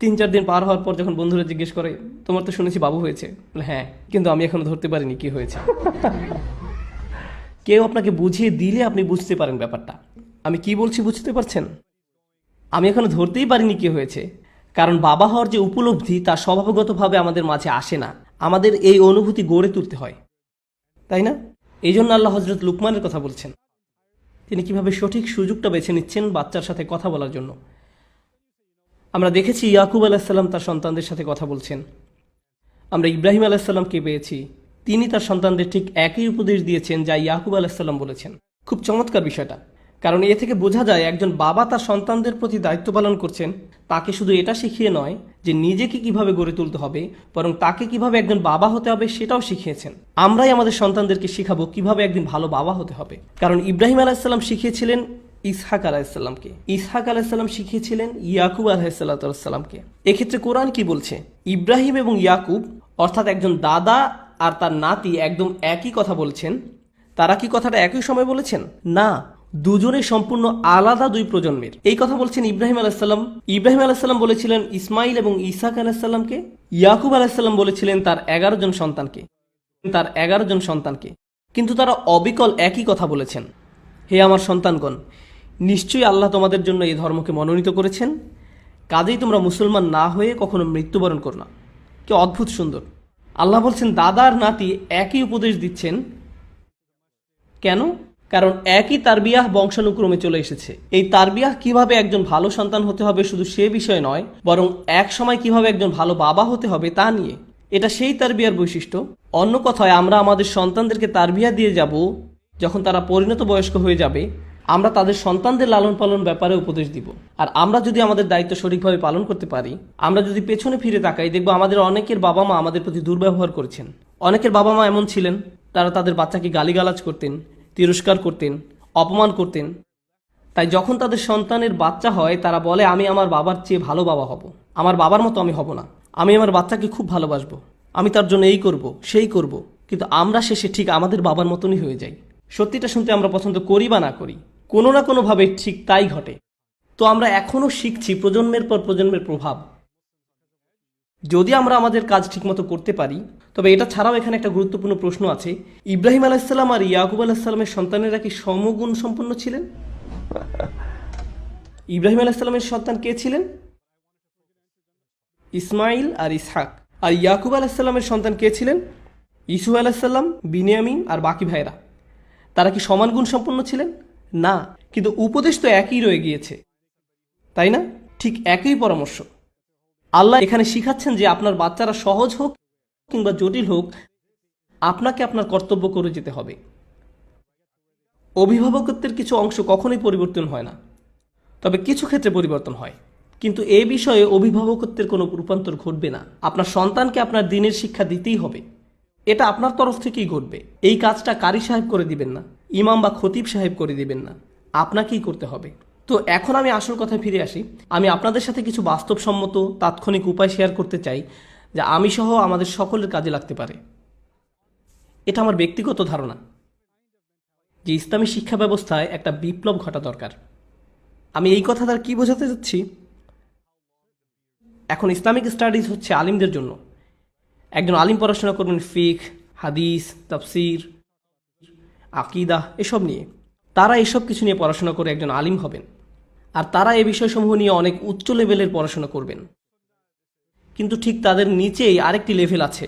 3-4 দিন পার হওয়ার পর যখন বন্ধুরা জিজ্ঞেস করে, তোমার তো শুনেছি বাবু হয়েছে, বলে হ্যাঁ, কিন্তু আমি এখনো ধরতে পারিনি কি হয়েছে। কেউ আপনাকে বুঝিয়ে দিলে আপনি বুঝতে পারেন ব্যাপারটা। আমি কি বলছি বুঝতে পারছেন? আমি এখনো ধরতেই পারিনি কি হয়েছে, কারণ বাবা হওয়ার যে উপলব্ধি তা স্বভাবগতভাবে আমাদের মাঝে আসে না। আমাদের এই অনুভূতি গড়ে তুলতে হয়, তাই না? এই জন্য আল্লাহ হযরত লুকমানের কথা বলছেন। তিনি কিভাবে সঠিক সুযোগটা বেছে নিচ্ছেন বাচ্চার সাথে কথা বলার জন্য। আমরা দেখেছি ইয়াকুব আলাইসাল্লাম তার সন্তানদের সাথে কথা বলছেন। আমরা ইব্রাহিম আলাইসাল্লামকে পেয়েছি, তিনি তার সন্তানদের ঠিক একই উপদেশ দিয়েছেন যা ইয়াকুব আলাইসাল্লাম বলেছেন। খুব চমৎকার বিষয়টা, কারণ এ থেকে বোঝা যায় একজন বাবা তার সন্তানদের প্রতি দায়িত্ব পালন করছেন। তাকে শুধু এটা শিখিয়ে নয় যে নিজেকে কিভাবে গড়ে তুলতে হবে, বরং তাকে কিভাবে একজন বাবা হতে হবে সেটাও শিখিয়েছেন। আমরাই আমাদের সন্তানদেরকে শিখাবো কিভাবে একদিন ভালো বাবা হতে হবে। কারণ ইব্রাহিম আলাইসাল্লাম শিখিয়েছিলেন ইসহাক আলাইসাল্লামকে, ইসহাক আলাইসাল্লাম শিখিয়েছিলেন ইয়াকুব আলাইসাল্লামকে। এক্ষেত্রে কোরআন কি বলছে? ইব্রাহিম এবং ইয়াকুব অর্থাৎ একজন দাদা আর তার নাতি একদম একই কথা বলছেন। তারা কি কথাটা একই সময় বলেছেন? না, দুজনে সম্পূর্ণ আলাদা দুই প্রজন্মের। এই কথা বলছেন ইব্রাহিম আলাইসাল্লাম। ইব্রাহিম আলাইসাল্লাম বলেছিলেন ইসমাইল এবং ইসহাক আলাইসাল্লামকে। ইয়াকুব আলাইসাল্লাম বলেছিলেন তার 11 জন সন্তানকে। কিন্তু তারা অবিকল একই কথা বলেছেন, হে আমার সন্তানগণ, নিশ্চয়ই আল্লাহ তোমাদের জন্য এই ধর্মকে মনোনীত করেছেন, কাজেই তোমরা মুসলমান না হয়ে কখনো মৃত্যুবরণ করো না। কি অদ্ভুত সুন্দর! আল্লাহ বলছেন দাদা আর নাতি একই উপদেশ দিচ্ছেন। কেন? কারণ একই তারবিয়াহ বংশানুক্রমে চলে এসেছে। এই তারবিয়াহ কিভাবে একজন ভালো সন্তান হতে হবে শুধু সে বিষয় নয়, বরং এক সময় কিভাবে একজন ভালো বাবা হতে হবে তা নিয়ে। এটা সেই তারবিয়ার বৈশিষ্ট্য। অন্য কথায়, আমরা আমাদের সন্তানদেরকে তারবিয়া দিয়ে যাব যখন তারা পরিণত বয়স্ক হয়ে যাবে। আমরা তাদের সন্তানদের লালন পালন ব্যাপারে উপদেশ দিব। আর আমরা যদি আমাদের দায়িত্ব সঠিকভাবে পালন করতে পারি, আমরা যদি পেছনে ফিরে তাকাই, দেখব আমাদের অনেকের বাবা মা আমাদের প্রতি দুর্ব্যবহার করেছেন। অনেকের বাবা মা এমন ছিলেন, তারা তাদের বাচ্চাকে গালিগালাজ করতেন, তিরস্কার করতেন, অপমান করতেন। তাই যখন তাদের সন্তানের বাচ্চা হয়, তারা বলে আমি আমার বাবার চেয়ে ভালো বাবা হব, আমার বাবার মতো আমি হব না, আমি আমার বাচ্চাকে খুব ভালোবাসবো, আমি তার জন্য এই করব সেই করব। কিন্তু আমরা শেষে ঠিক আমাদের বাবার মতনই হয়ে যাই। সত্যিটা শুনতে আমরা পছন্দ করি বা না করি, কোনো না কোনোভাবে ঠিক তাই ঘটে। তো আমরা এখনো শিখছি প্রজন্মের পর প্রজন্মের প্রভাব। যদি আমরা আমাদের কাজ ঠিকমতো করতে পারি, তবে এটা ছাড়াও এখানে একটা গুরুত্বপূর্ণ প্রশ্ন আছে। ইব্রাহিম আলাইসাল্লাম আর ইয়াকুব আলাইসাল্লামের সন্তানেরা কি সমগুণ সম্পন্ন ছিলেন? ইব্রাহিম আলাইসাল্লামের সন্তান কে ছিলেন? ইসমাইল আর ইসহাক। আর ইয়াকুব আলাইসাল্লামের সন্তান কে ছিলেন? ইসু আলাইসাল্লাম, বিনিয়ামিন আর বাকি ভাইরা। তারা কি সমান গুণ সম্পন্ন ছিলেন? না, কিন্তু উপদেশ তো একই রয়ে গিয়েছে, তাই না? ঠিক একই পরামর্শ। আল্লাহ এখানে শিখাচ্ছেন যে আপনার বাচ্চারা সহজ হোক কিংবা জটিল হোক, আপনাকে আপনার কর্তব্য করে যেতে হবে। অভিভাবকত্বের কিছু অংশ কখনোই পরিবর্তন হয় না, তবে কিছু ক্ষেত্রে পরিবর্তন হয়। কিন্তু এই বিষয়ে অভিভাবকত্বের কোনো রূপান্তর ঘটবে না। আপনার সন্তানকে আপনার দ্বীনের শিক্ষা দিতেই হবে। এটা আপনার তরফ থেকেই ঘটবে। এই কাজটা কারি সাহেব করে দিবেন না, ইমাম বা খতিব সাহেব করে দিবেন না, আপনাকেই করতে হবে। তো এখন আমি আসল কথায় ফিরে আসি। আমি আপনাদের সাথে কিছু বাস্তবসম্মত তাৎক্ষণিক উপায় শেয়ার করতে চাই, যা আমি সহ আমাদের সকলের কাজে লাগতে পারে। এটা আমার ব্যক্তিগত ধারণা যে ইসলামী শিক্ষা ব্যবস্থায় একটা বিপ্লব ঘটা দরকার। আমি এই কথা দ্বারা কি বোঝাতে চাচ্ছি? এখন ইসলামিক স্টাডিজ হচ্ছে আলিমদের জন্য। একজন আলিম পড়াশোনা করবেন ফিকহ, হাদিস, তাফসির, আকিদা এসব নিয়ে। তারা এসব কিছু নিয়ে পড়াশোনা করে একজন আলিম হবেন, আর তারা এই বিষয়সমূহ নিয়ে অনেক উচ্চ লেভেলের পড়াশোনা করবেন। কিন্তু ঠিক তাদের নিচেই আরেকটি লেভেল আছে,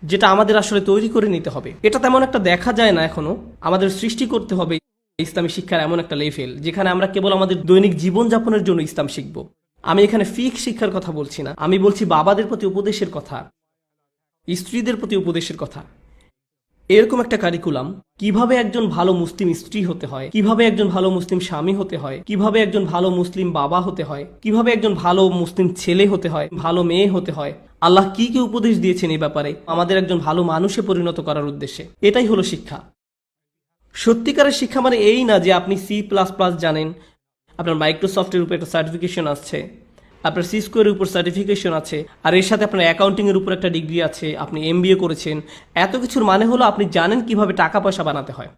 যেটা আমাদের আসলে তৈরি করে নিতে হবে। এটা তেমন একটা দেখা যায় না এখনো। আমাদের সৃষ্টি করতে হবে ইসলামী শিক্ষার এমন একটা লেভেল যেখানে আমরা কেবল আমাদের দৈনিক জীবনযাপনের জন্য ইসলাম শিখব। আমি এখানে ফিকহ শিক্ষার কথা বলছি না, আমি বলছি বাবাদের প্রতি উপদেশের কথা, স্ত্রীদের প্রতি উপদেশের কথা। এরকম একটা কারিকুলাম, কিভাবে একজন ভালো মুসলিম স্ত্রী হতে হয়, কিভাবে একজন ভালো মুসলিম স্বামী হতে হয়, কিভাবে একজন ভালো মুসলিম বাবা হতে হয়, কিভাবে একজন ভালো মুসলিম ছেলে হতে হয়, ভালো মেয়ে হতে হয়, আল্লাহ কি কি উপদেশ দিয়েছেন এই ব্যাপারে আমাদের একজন ভালো মানুষে পরিণত করার উদ্দেশ্যে। এটাই হলো শিক্ষা। সত্যিকারের শিক্ষা মানে এই না যে আপনি C++ জানেন, আপনার মাইক্রোসফটের উপর একটা সার্টিফিকেশন আসছে, আপনার সিসকোয়ের উপর সার্টিফিকেশন আছে, আর এর সাথে আপনার অ্যাকাউন্টিংয়ের উপর একটা ডিগ্রি আছে, আপনি MBA করেছেন। এত কিছুর মানে হলো আপনি জানেন কিভাবে টাকা পয়সা বানাতে হয়।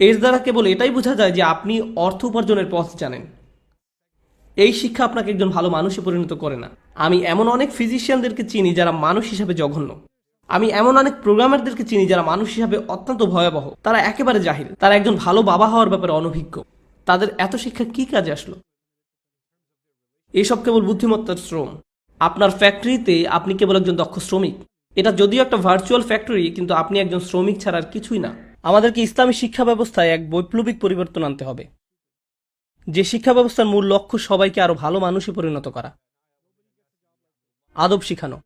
এর দ্বারা কেবল এটাই বোঝা যায় যে আপনি অর্থ উপার্জনের পথ জানেন। এই শিক্ষা আপনাকে একজন ভালো মানুষে পরিণত করে না। আমি এমন অনেক ফিজিশিয়ানদেরকে চিনি যারা মানুষ হিসাবে জঘন্য। আমি এমন অনেক প্রোগ্রামারদেরকে চিনি যারা মানুষ হিসাবে অত্যন্ত ভয়াবহ। তারা একেবারে জাহিল, তারা একজন ভালো বাবা হওয়ার ব্যাপারে অনভিজ্ঞ। তাদের এত শিক্ষা কি কাজে আসলো? এইসব কেবল বুদ্ধিমত্তার শ্রম। আপনার ফ্যাক্টরিতে আপনি কেবল একজন দক্ষ শ্রমিক। এটা যদিও একটা ভার্চুয়াল ফ্যাক্টরি, কিন্তু আপনি একজন শ্রমিক ছাড়া আর কিছুই না। আমাদেরকে ইসলামী শিক্ষা ব্যবস্থায় এক বৈপ্লবিক পরিবর্তন আনতে হবে, যে শিক্ষা ব্যবস্থার মূল লক্ষ্য সবাইকে আরো ভালো মানুষে পরিণত করা, আদব শিখানো।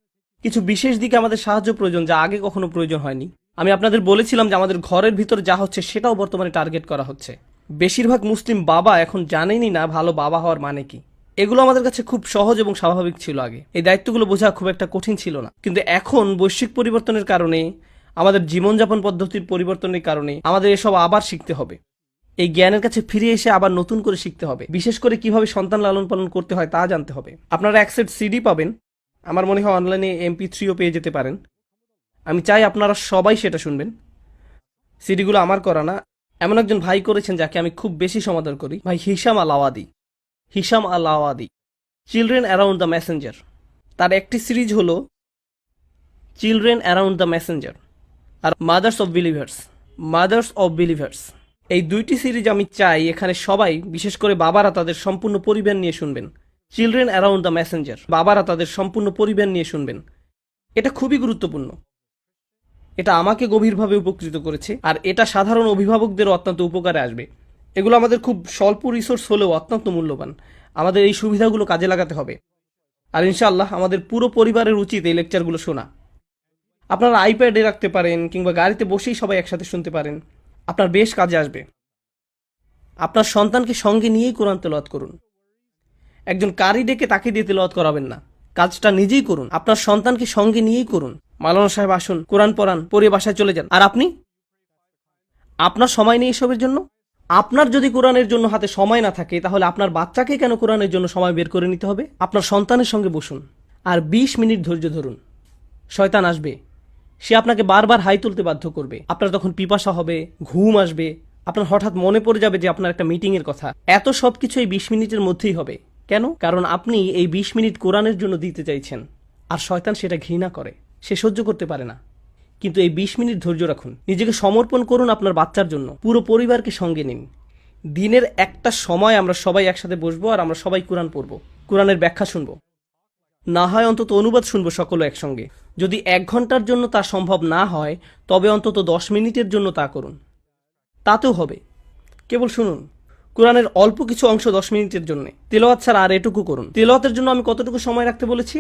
কিছু বিশেষ দিকে আমাদের সাহায্য প্রয়োজন, যা আগে কখনো প্রয়োজন হয়নি। আমি আপনাদের বলেছিলাম যে আমাদের ঘরের ভিতরে যা হচ্ছে সেটাও বর্তমানে টার্গেট করা হচ্ছে। বেশিরভাগ মুসলিম বাবা এখন জানেনই না ভালো বাবা হওয়ার মানে কি। এগুলো আমাদের কাছে খুব সহজ এবং স্বাভাবিক ছিল আগে। এই দায়িত্বগুলো বোঝা খুব একটা কঠিন ছিল না। কিন্তু এখন বৈশ্বিক পরিবর্তনের কারণে, আমাদের জীবনযাপন পদ্ধতির পরিবর্তনের কারণে আমাদের এসব আবার শিখতে হবে। এই জ্ঞানের কাছে ফিরে এসে আবার নতুন করে শিখতে হবে। বিশেষ করে কিভাবে সন্তান লালন পালন করতে হয় তা জানতে হবে। আপনারা এক সেট CD পাবেন, আমার মনে হয় অনলাইনে MP3ও পেয়ে যেতে পারেন। আমি চাই আপনারা সবাই সেটা শুনবেন। সিডিগুলো আমার করা না, এমন একজন ভাই করেছেন যাকে আমি খুব বেশি সমাদর করি, ভাই Hisham al Awadi. Children around the messenger. তার একটি সিরিজ হলো চিলড্রেন অ্যারাউন্ড দ্য মেসেঞ্জার আর মাদার্স অফ বিলিভার্স। এই দুইটি সিরিজ আমি চাই এখানে সবাই, বিশেষ করে বাবারা, তাদের সম্পূর্ণ পরিবার নিয়ে শুনবেন। চিলড্রেন অ্যারাউন্ড দ্য মেসেঞ্জার, বাবারা তাদের সম্পূর্ণ পরিবার নিয়ে শুনবেন। এটা খুবই গুরুত্বপূর্ণ। এটা আমাকে গভীরভাবে উপকৃত করেছে, আর এটা সাধারণ অভিভাবকদেরও অত্যন্ত উপকারে আসবে। এগুলো আমাদের খুব স্বল্প রিসোর্স হলেও অত্যন্ত মূল্যবান। আমাদের এই সুবিধাগুলো কাজে লাগাতে হবে। আর ইনশাআল্লাহ আমাদের পুরো পরিবারের উচিত এই লেকচারগুলো শোনা। আপনারা আইপ্যাডে রাখতে পারেন, কিংবা গাড়িতে বসেই সবাই একসাথে শুনতে পারেন। আপনার বেশ কাজে আসবে। আপনার সন্তানকে সঙ্গে নিয়েই কোরআন তেলাওয়াত করুন। একজন কারি ডেকে তাকে দিয়ে তেলাওয়াত করাবেন না, কাজটা নিজেই করুন। আপনার সন্তানকে সঙ্গে নিয়েই করুন। মাওলানা সাহেব আসুন, কোরআন পড়ান, পড়ে বাসায় চলে যান। আর আপনি, আপনার সময় নেই এসবের জন্য? আপনার যদি কোরআনের জন্য হাতে সময় না থাকে, তাহলে আপনার বাচ্চাকে কেন কোরআনের জন্য সময় বের করে নিতে হবে? আপনার সন্তানের সঙ্গে বসুন আর 20 মিনিট ধৈর্য ধরুন। শয়তান আসবে, সে আপনাকে বারবার হাই তুলতে বাধ্য করবে। আপনার তখন পিপাসা হবে, ঘুম আসবে, আপনার হঠাৎ মনে পড়ে যাবে যে আপনার একটা মিটিংয়ের কথা। এত সব কিছু এই 20 মিনিটের মধ্যেই হবে। কেন? কারণ আপনি এই 20 মিনিট কোরআনের জন্য দিতে চাইছেন। আর শয়তান সেটা ঘৃণা করে, সে সহ্য করতে পারে না। কিন্তু এই 20 মিনিট ধৈর্য রাখুন, নিজেকে সমর্পণ করুন আপনার বাচ্চার জন্য। পুরো পরিবারকে সঙ্গে নিন। দিনের একটা সময় আমরা সবাই একসাথে বসবো, আর আমরা সবাই কোরআন পড়বো, কোরআনের ব্যাখ্যা শুনবো, না হয় অন্তত অনুবাদ শুনবো সকলে একসঙ্গে। যদি 1 ঘন্টার জন্য তা সম্ভব না হয়, তবে অন্তত 10 মিনিটের জন্য তা করুন, তাতেও হবে। কেবল শুনুন, কোরআনের অল্প কিছু অংশ 10 মিনিটের জন্য। তেলাওয়াত ছাড়া আর এটুকু করুন। তেলাওয়াতের জন্য আমি কতটুকু সময় রাখতে বলেছি?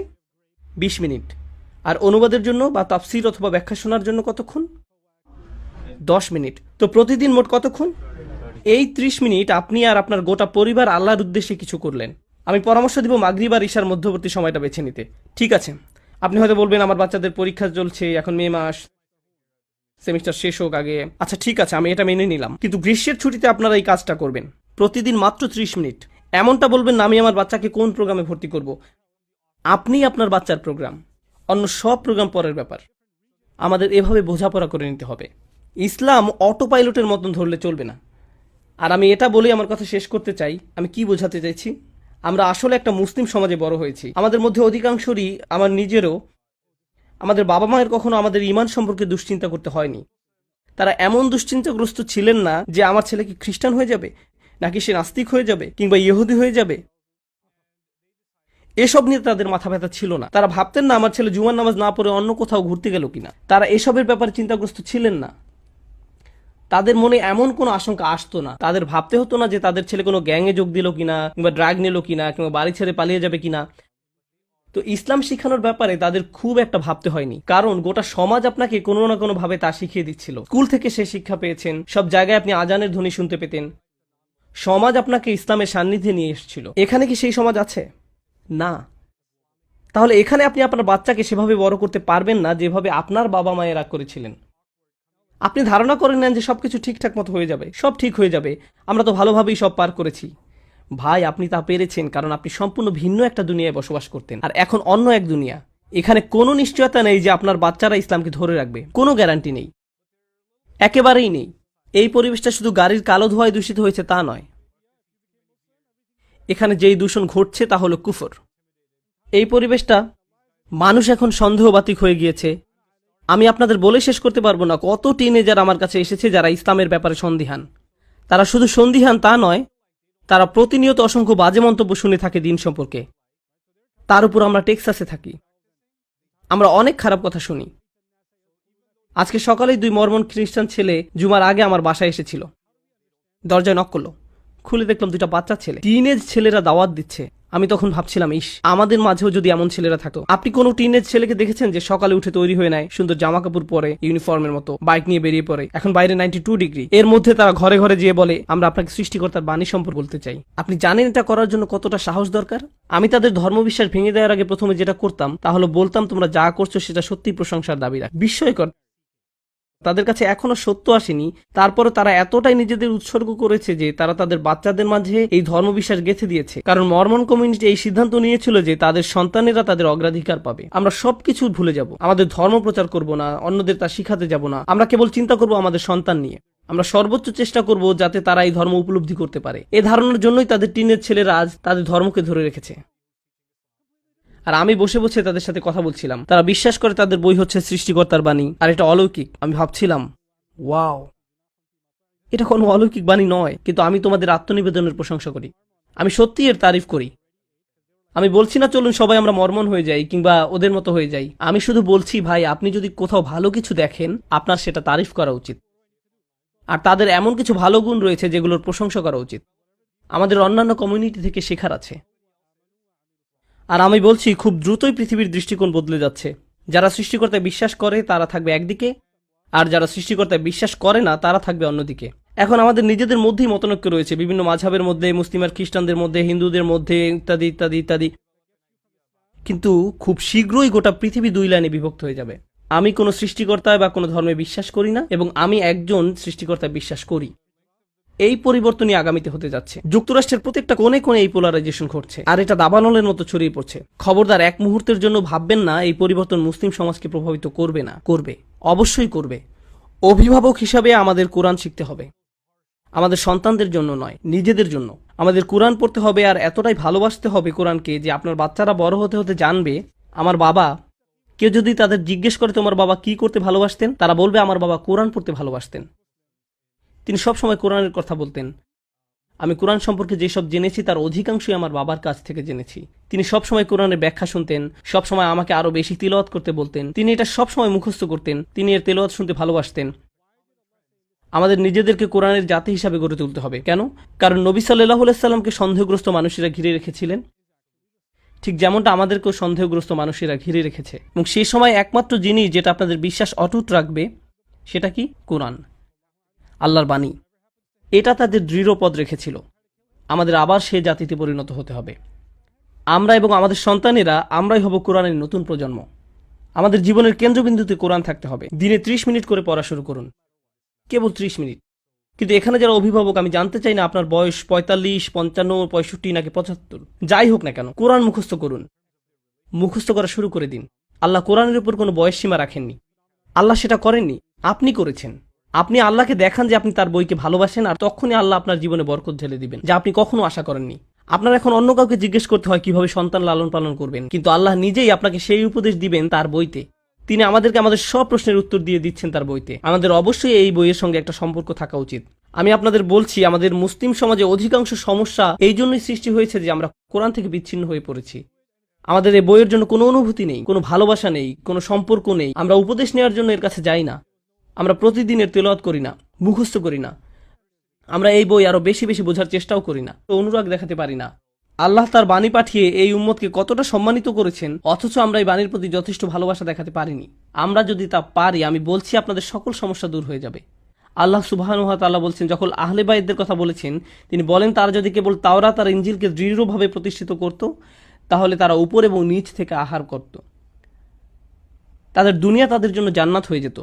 20 মিনিট। আর অনুবাদের জন্য বা তাফসির অথবা ব্যাখ্যা শোনার জন্য কতক্ষণ? 10 মিনিট। তো প্রতিদিন মোট কতক্ষণ? এই 30 মিনিট আপনি আর আপনার গোটা পরিবার আল্লাহর উদ্দেশ্যে কিছু করলেন। আমি পরামর্শ দিব মাগরিব আর ঈশার মধ্যবর্তী সময়টা বেছে নিতে। ঠিক আছে, আপনি হয়তো বলবেন আমার বাচ্চাদের পরীক্ষা চলছে, এখন মে মাস, সেমিস্টার শেষ হোক আগে। আচ্ছা ঠিক আছে, আমি এটা মেনে নিলাম। কিন্তু গ্রীষ্মের ছুটিতে আপনারা এই কাজটা করবেন, প্রতিদিন মাত্র 30 মিনিট। এমনটা বলবেন না আমি আমার বাচ্চাকে কোন প্রোগ্রামে ভর্তি করব। আপনি আপনার বাচ্চার প্রোগ্রাম, অন্য সব প্রোগ্রাম পরের ব্যাপার। আমাদের এভাবে বোঝাপড়া করে নিতে হবে। ইসলাম অটো পাইলটের মতন ধরলে চলবে না। আর আমি এটা বলেই আমার কথা শেষ করতে চাই। আমি কি বোঝাতে চাইছি? আমরা আসলে একটা মুসলিম সমাজে বড় হয়েছি। আমাদের মধ্যে অধিকাংশরই, আমার নিজেরও, আমাদের বাবা মায়ের কখনো আমাদের ঈমান সম্পর্কে দুশ্চিন্তা করতে হয়নি। তারা এমন দুশ্চিন্তাগ্রস্ত ছিলেন না যে আমার ছেলে কি খ্রিস্টান হয়ে যাবে, নাকি সে নাস্তিক হয়ে যাবে, কিংবা ইহুদি হয়ে যাবে। এসব নিয়ে তাদের মাথা ব্যথা ছিল না। তারা ভাবতেন না আমার ছেলে জুমার নামাজ না পড়ে অন্য কোথাও ঘুরতে গেল কিনা। তারা এসবের ব্যাপারে চিন্তাগ্রস্ত ছিলেন না। তাদের মনে এমন কোনো আশঙ্কা আসতো না। তাদের ভাবতে হতো না যে তাদের ছেলে কোনো গ্যাংয়ে যোগ দিল কিনা, কিংবা ড্রাগ নিল কিনা, কিংবা বাড়ি ছেড়ে পালিয়ে যাবে কিনা। তো ইসলাম শিখানোর ব্যাপারে তাদের খুব একটা ভাবতে হয়নি, কারণ গোটা সমাজ আপনাকে কোনো না কোনো ভাবে তা শিখিয়ে দিচ্ছিল। স্কুল থেকে সে শিক্ষা পেয়েছেন, সব জায়গায় আপনি আজানের ধ্বনি শুনতে পেতেন। সমাজ আপনাকে ইসলামের সান্নিধ্যে নিয়ে এসেছিল। এখানে কি সেই সমাজ আছে? না। তাহলে এখানে আপনি আপনার বাচ্চাকে সেভাবে বড় করতে পারবেন না যেভাবে আপনার বাবা মায়েরা করেছিলেন। আপনি ধারণা করে নেন যে সবকিছু ঠিকঠাক মতো হয়ে যাবে, সব ঠিক হয়ে যাবে, আমরা তো ভালোভাবেই সব পার করেছি। ভাই, আপনি তা পেরেছেন কারণ আপনি সম্পূর্ণ ভিন্ন একটা দুনিয়ায় বসবাস করতেন, আর এখন অন্য এক দুনিয়া। এখানে কোনো নিশ্চয়তা নেই যে আপনার বাচ্চারা ইসলামকে ধরে রাখবে, কোনো গ্যারান্টি নেই, একেবারেই নেই। এই পরিবেশটা শুধু গাড়ির কালো ধোঁয়ায় দূষিত হয়েছে তা নয়, এখানে যেই দূষণ ঘটছে তা হলো কুফর। এই পরিবেশটা মানুষ এখন সন্দেহবাতিক হয়ে গিয়েছে। আমি আপনাদের বলে শেষ করতে পারবো না কত টিনেজার আমার কাছে এসেছে যারা ইসলামের ব্যাপারে সন্দিহান। তারা শুধু সন্দিহান তা নয়, তারা প্রতিনিয়ত অসংখ্য বাজে মন্তব্য শুনে থাকে দিন সম্পর্কে। তার উপর আমরা টেক্সাসে থাকি, আমরা অনেক খারাপ কথা শুনি। আজকে সকালেই 2 মরমন খ্রিস্টান ছেলে জুমার আগে আমার বাসায় এসেছিল। দরজায় নক করলো, খুলে দেখলাম 2টা বাচ্চা ছেলে, টিনেজ ছেলেরা দাওয়াত দিচ্ছে। আমি তখন ভাবছিলাম, ইস, আমাদের মাঝেও যদি এমন ছেলেরা থাকতো। আপনি কোনো টিনেজ ছেলেকে দেখেছেন যে সকালে উঠে তৈরি হয়ে নেয়, সুন্দর জামা কাপড় পরে, ইউনিফর্মের মতো বাইক নিয়ে বেরিয়ে পড়ে, এখন বাইরে 92 ডিগ্রি, এর মধ্যে তারা ঘরে ঘরে যেয়ে বলে আমরা আপনাকে সৃষ্টিকর্তার বাণী সম্পর্কে বলতে চাই? আপনি জানেন এটা করার জন্য কতটা সাহস দরকার? আমি তাদের ধর্মবিশ্বাস ভেঙে দেওয়ার আগে প্রথমে যেটা করতাম তা হলো বলতাম তোমরা যা করছো সেটা সত্যি প্রশংসার দাবি রাখ। বিস্ময়কর, তাদের কাছে এখনো সত্য আসেনি, তারপরে তারা এতটাই নিজেদের উৎসর্গ করেছে যে তারা তাদের বাচ্চাদের মাঝে এই ধর্মবিশ্বাস গেঁথে দিয়েছে। কারণ মরমন কমিউনিটি এই সিদ্ধান্ত নিয়েছিল যে তাদের সন্তানেরা তাদের অগ্রাধিকার পাবে। আমরা সবকিছু ভুলে যাব, আমাদের ধর্ম প্রচার করব না, অন্যদের তা শিখাতে যাব না, আমরা কেবল চিন্তা করব আমাদের সন্তান নিয়ে। আমরা সর্বোচ্চ চেষ্টা করব যাতে তারা এই ধর্ম উপলব্ধি করতে পারে। এ ধারণার জন্যই তাদের টিনের ছেলেরা আজ তাদের ধর্মকে ধরে রেখেছে। আর আমি বসে বসে তাদের সাথে কথা বলছিলাম। তারা বিশ্বাস করে তাদের বই হচ্ছে সৃষ্টিকর্তার বাণী, আর এটা অলৌকিক। আমি ভাবছিলাম, ওয়াও, এটা কোনো অলৌকিক বাণী নয়, কিন্তু আমি তোমাদের আত্মনিবেদনের প্রশংসা করি, আমি সত্যি এর তারিফ করি। আমি বলছি না চলুন সবাই আমরা মরমন হয়ে যাই কিংবা ওদের মতো হয়ে যাই। আমি শুধু বলছি, ভাই, আপনি যদি কোথাও ভালো কিছু দেখেন আপনার সেটা তারিফ করা উচিত। আর তাদের এমন কিছু ভালো গুণ রয়েছে যেগুলোর প্রশংসা করা উচিত। আমাদের অন্যান্য কমিউনিটি থেকে শেখার আছে। আর আমি বলছি, খুব দ্রুতই পৃথিবীর দৃষ্টিকোণ বদলে যাচ্ছে। যারা সৃষ্টিকর্তায় বিশ্বাস করে তারা থাকবে একদিকে, আর যারা সৃষ্টিকর্তায় বিশ্বাস করে না তারা থাকবে অন্যদিকে। এখন আমাদের নিজেদের মধ্যেই মতনৈক্য রয়েছে, বিভিন্ন মাযহাবের মধ্যে, মুসলিম আর খ্রিস্টানদের মধ্যে, হিন্দুদের মধ্যে, ইত্যাদি ইত্যাদি ইত্যাদি। কিন্তু খুব শীঘ্রই গোটা পৃথিবী 2 লাইনে বিভক্ত হয়ে যাবে। আমি কোনো সৃষ্টিকর্তায় বা কোনো ধর্মে বিশ্বাস করি না, এবং আমি একজন সৃষ্টিকর্তায় বিশ্বাস করি। এই পরিবর্তনই আগামীতে হতে যাচ্ছে। যুক্তরাষ্ট্রের প্রত্যেকটা কোণে কোণে এই পোলারাইজেশন ঘটছে, আর এটা দাবানলের মতো ছড়িয়ে পড়ছে। খবরদার এক মুহূর্তের জন্য ভাববেন না এই পরিবর্তন মুসলিম সমাজকে প্রভাবিত করবে না। করবে, অবশ্যই করবে। অভিভাবক হিসাবে আমাদের কোরআন শিখতে হবে, আমাদের সন্তানদের জন্য নয়, নিজেদের জন্য। আমাদের কোরআন পড়তে হবে আর এতটাই ভালোবাসতে হবে কোরআনকে যে আপনার বাচ্চারা বড় হতে হতে জানবে, আমার বাবা, কেউ যদি তাদের জিজ্ঞেস করে তোমার বাবা কি করতে ভালোবাসতেন, তারা বলবে আমার বাবা কোরআন পড়তে ভালোবাসতেন। তিনি সবসময় কোরআনের কথা বলতেন। আমি কোরআন সম্পর্কে যেসব জেনেছি তার অধিকাংশই আমার বাবার কাছ থেকে জেনেছি। তিনি সবসময় কোরআনের ব্যাখ্যা শুনতেন, সবসময় আমাকে আরো বেশি তিলাওয়াত করতে বলতেন। তিনি এটা সবসময় মুখস্থ করতেন, তিনি এর তেলাওয়াত শুনতে ভালোবাসতেন। আমাদের নিজেদেরকে কোরআনের জাতি হিসাবে গড়ে তুলতে হবে। কেন? কারণ নবী সাল্লাল্লাহু আলাইহি সাল্লামকে সন্দেহগ্রস্ত মানুষেরা ঘিরে রেখেছিলেন, ঠিক যেমনটা আমাদেরকেও সন্দেহগ্রস্ত মানুষেরা ঘিরে রেখেছে। এবং সেই সময় একমাত্র জিনিস যেটা আপনাদের বিশ্বাস অটুট রাখবে সেটা কি? কোরআন, আল্লাহর বাণী। এটা তাদের দৃঢ় পদ রেখেছিল। আমাদের আবার সে জাতিতে পরিণত হতে হবে। আমরা এবং আমাদের সন্তানেরা, আমরাই হব কোরআনের নতুন প্রজন্ম। আমাদের জীবনের কেন্দ্রবিন্দুতে কোরআন থাকতে হবে। দিনে 30 মিনিট করে পড়া শুরু করুন, কেবল 30 মিনিট। কিন্তু এখানে যারা অভিভাবক, আমি জানতে চাই না আপনার বয়স 45, 55, 65 নাকি 75, যাই হোক না কেন, কোরআন মুখস্থ করুন। মুখস্থ করা শুরু করে দিন। আল্লাহ কোরআনের উপর কোনো বয়স সীমা রাখেননি। আল্লাহ সেটা করেননি, আপনি করেছেন। আপনি আল্লাহকে দেখান যে আপনি তার বইকে ভালোবাসেন, আর তখনই আল্লাহ আপনার জীবনে বরকত ঢেলে দিবেন, যা আপনি কখনো আশা করেননি। আপনার এখন অন্য কাউকে জিজ্ঞেস করতে হয় কিভাবে সন্তান লালন পালন করবেন, কিন্তু আল্লাহ নিজেই আপনাকে সেই উপদেশ দিবেন তার বইতে। তিনি আমাদেরকে আমাদের সব প্রশ্নের উত্তর দিয়ে দিচ্ছেন তার বইতে। আমাদের অবশ্যই এই বইয়ের সঙ্গে একটা সম্পর্ক থাকা উচিত। আমি আপনাদের বলছি, আমাদের মুসলিম সমাজে অধিকাংশ সমস্যা এই জন্যই সৃষ্টি হয়েছে যে আমরা কোরআন থেকে বিচ্ছিন্ন হয়ে পড়েছি। আমাদের এই বইয়ের জন্য কোনো অনুভূতি নেই, কোনো ভালোবাসা নেই, কোনো সম্পর্ক নেই। আমরা উপদেশ নেওয়ার জন্য এর কাছে যাই না, আমরা প্রতিদিনের তেলাওয়াত করি না, মুখস্থ করি না, আমরা এই বই আরো বেশি বেশি বোঝার চেষ্টাও করি না, অনুরাগ দেখাতে পারি না। আল্লাহ তার বাণী পাঠিয়ে এই উম্মতকে কতটা সম্মানিত করেছেন, অথচ আমরা এই বাণীর প্রতি যথেষ্ট ভালোবাসা দেখাতে পারিনি। আমরা যদি তা পারি, আমি বলছি আপনাদের সকল সমস্যা দূর হয়ে যাবে। আল্লাহ সুবহানাহু ওয়া তাআলা বলছেন, যখন আহলে বাইতদের কথা বলেছেন, তিনি বলেন তারা যদি কেবল তাওরাত আর ইনজিলকে দৃঢ়ভাবে প্রতিষ্ঠিত করত, তাহলে তারা উপর এবং নিচ থেকে আহার করত। তাদের দুনিয়া তাদের জন্য জান্নাত হয়ে যেত,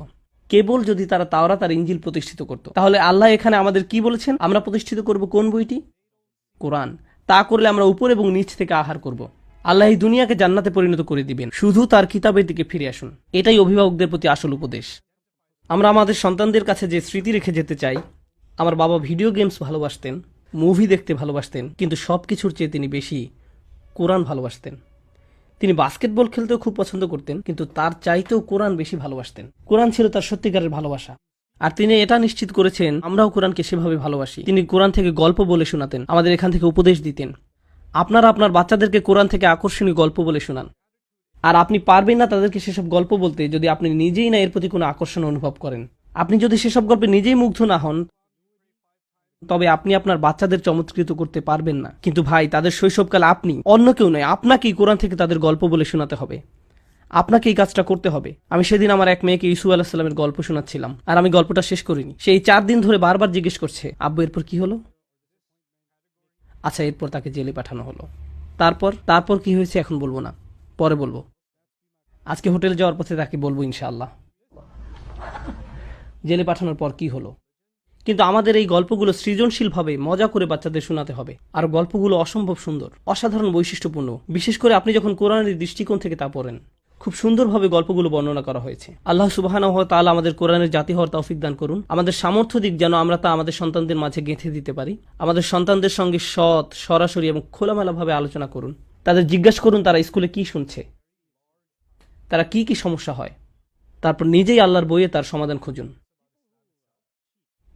কেবল যদি তারা তাওরাত আর ইনজিল প্রতিষ্ঠিত করত। তাহলে আল্লাহ এখানে আমাদের কি বলেছেন? আমরা প্রতিষ্ঠিত করব কোন বইটি? কোরআন। তা করলে আমরা উপর এবং নিচ থেকে আহার করব। আল্লাহ এই দুনিয়াকে জান্নাতে পরিণত করে দিবেন। শুধু তার কিতাবের দিকে ফিরে আসুন। এটাই অভিভাবকদের প্রতি আসল উপদেশ। আমরা আমাদের সন্তানদের কাছে যে স্মৃতি রেখে যেতে চাই, আমার বাবা ভিডিও গেমস ভালোবাসতেন, মুভি দেখতে ভালোবাসতেন, কিন্তু সব কিছুর চেয়ে তিনি বেশি কোরআন ভালোবাসতেন। তিনি বাস্কেটবল খেলতেও খুব পছন্দ করতেন, কিন্তু তার চাইতেও কোরআন বেশি ভালোবাসতেন। কোরআন ছিল তার সত্যিকারের ভালোবাসা। আর তিনি এটা নিশ্চিত করেছেন আমরাও কোরআনকে সেভাবে ভালোবাসি। তিনি কোরআন থেকে গল্প বলে শোনাতেন, আমাদের এখান থেকে উপদেশ দিতেন। আপনারা আপনার বাচ্চাদেরকে কোরআন থেকে আকর্ষণীয় গল্প বলে শোনান। আর আপনি পারবেন না তাদেরকে সেসব গল্প বলতে যদি আপনি নিজেই না এর প্রতি কোনো আকর্ষণ অনুভব করেন। আপনি যদি সেসব গল্পে নিজেই মুগ্ধ না হন, তবে আপনি আপনার বাচ্চাদের চমৎকৃত করতে পারবেন না। কিন্তু ভাই, তাদের শৈশবকাল আপনি, অন্য কেউ নয়, আপনাকেই কোরআন থেকে তাদের গল্প বলে শোনাতে হবে। আপনাকে এই কাজটা করতে হবে। আমি সেদিন আমার এক মেয়েকে ইসু আলাইহিস সালামের গল্প শোনাচ্ছিলাম, আর আমি গল্পটা শেষ করিনি। সেই 4 দিন ধরে বারবার জিজ্ঞেস করছে, আব্বু এরপর কি হলো? আচ্ছা, এরপর তাকে জেলে পাঠানো হলো। তারপর কি হয়েছে এখন বলবো না, পরে বলবো। আজকে হোটেলে যাওয়ার পথে তাকে বলবো ইনশাআল্লাহ জেলে পাঠানোর পর কি হলো। কিন্তু আমাদের এই গল্পগুলো সৃজনশীলভাবে মজা করে বাচ্চাদের শোনাতে হবে। আর গল্পগুলো অসম্ভব সুন্দর, অসাধারণ বৈশিষ্ট্যপূর্ণ। বিশেষ করে আপনি যখন কোরআনের দৃষ্টিকোণ থেকে তা পড়েন, খুব সুন্দরভাবে গল্পগুলো বর্ণনা করা হয়েছে। আল্লাহ সুবহানাহু ওয়া তাআলা আমাদের কোরআনের জাতি হওয়ার তৌফিক দান করুন। আমাদের সামর্থ্য দিক যেন আমরা তা আমাদের সন্তানদের মাঝে গেঁথে দিতে পারি। আমাদের সন্তানদের সঙ্গে সৎ, সরাসরি এবং খোলামেলাভাবে আলোচনা করুন। তাদের জিজ্ঞাসা করুন তারা স্কুলে কি শুনছে, তারা কি কি সমস্যা হয়। তারপর নিজেই আল্লাহর বইয়ে তার সমাধান খুঁজুন।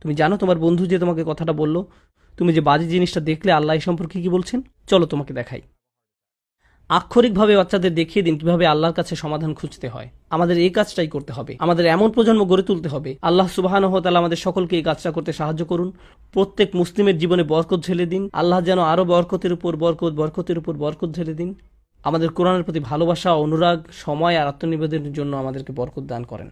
তুমি জানো তোমার বন্ধু যে তোমাকে কথাটা বলল, তুমি যে বাজে জিনিসটা দেখলে, আল্লাহ এই সম্পর্কে কি বলছেন? চলো তোমাকে দেখাই। আক্ষরিকভাবে বাচ্চাদের দেখিয়ে দিন কিভাবে আল্লাহর কাছে সমাধান খুঁজতে হয়। আমাদের এই কাজটাই করতে হবে। আমাদের এমন প্রজন্ম গড়ে তুলতে হবে। আল্লাহ সুবহানাহু ওয়া তাআলা আমাদের সকলকে এই কাজটা করতে সাহায্য করুন। প্রত্যেক মুসলিমের জীবনে বরকত ঢেলে দিন। আল্লাহ যেন আরো বরকতের উপর বরকত ঢেলে দিন। আমাদের কোরআনের প্রতি ভালোবাসা, অনুরাগ, সময় আর আত্মনিবেদনের জন্য আমাদেরকে বরকত দান করেন।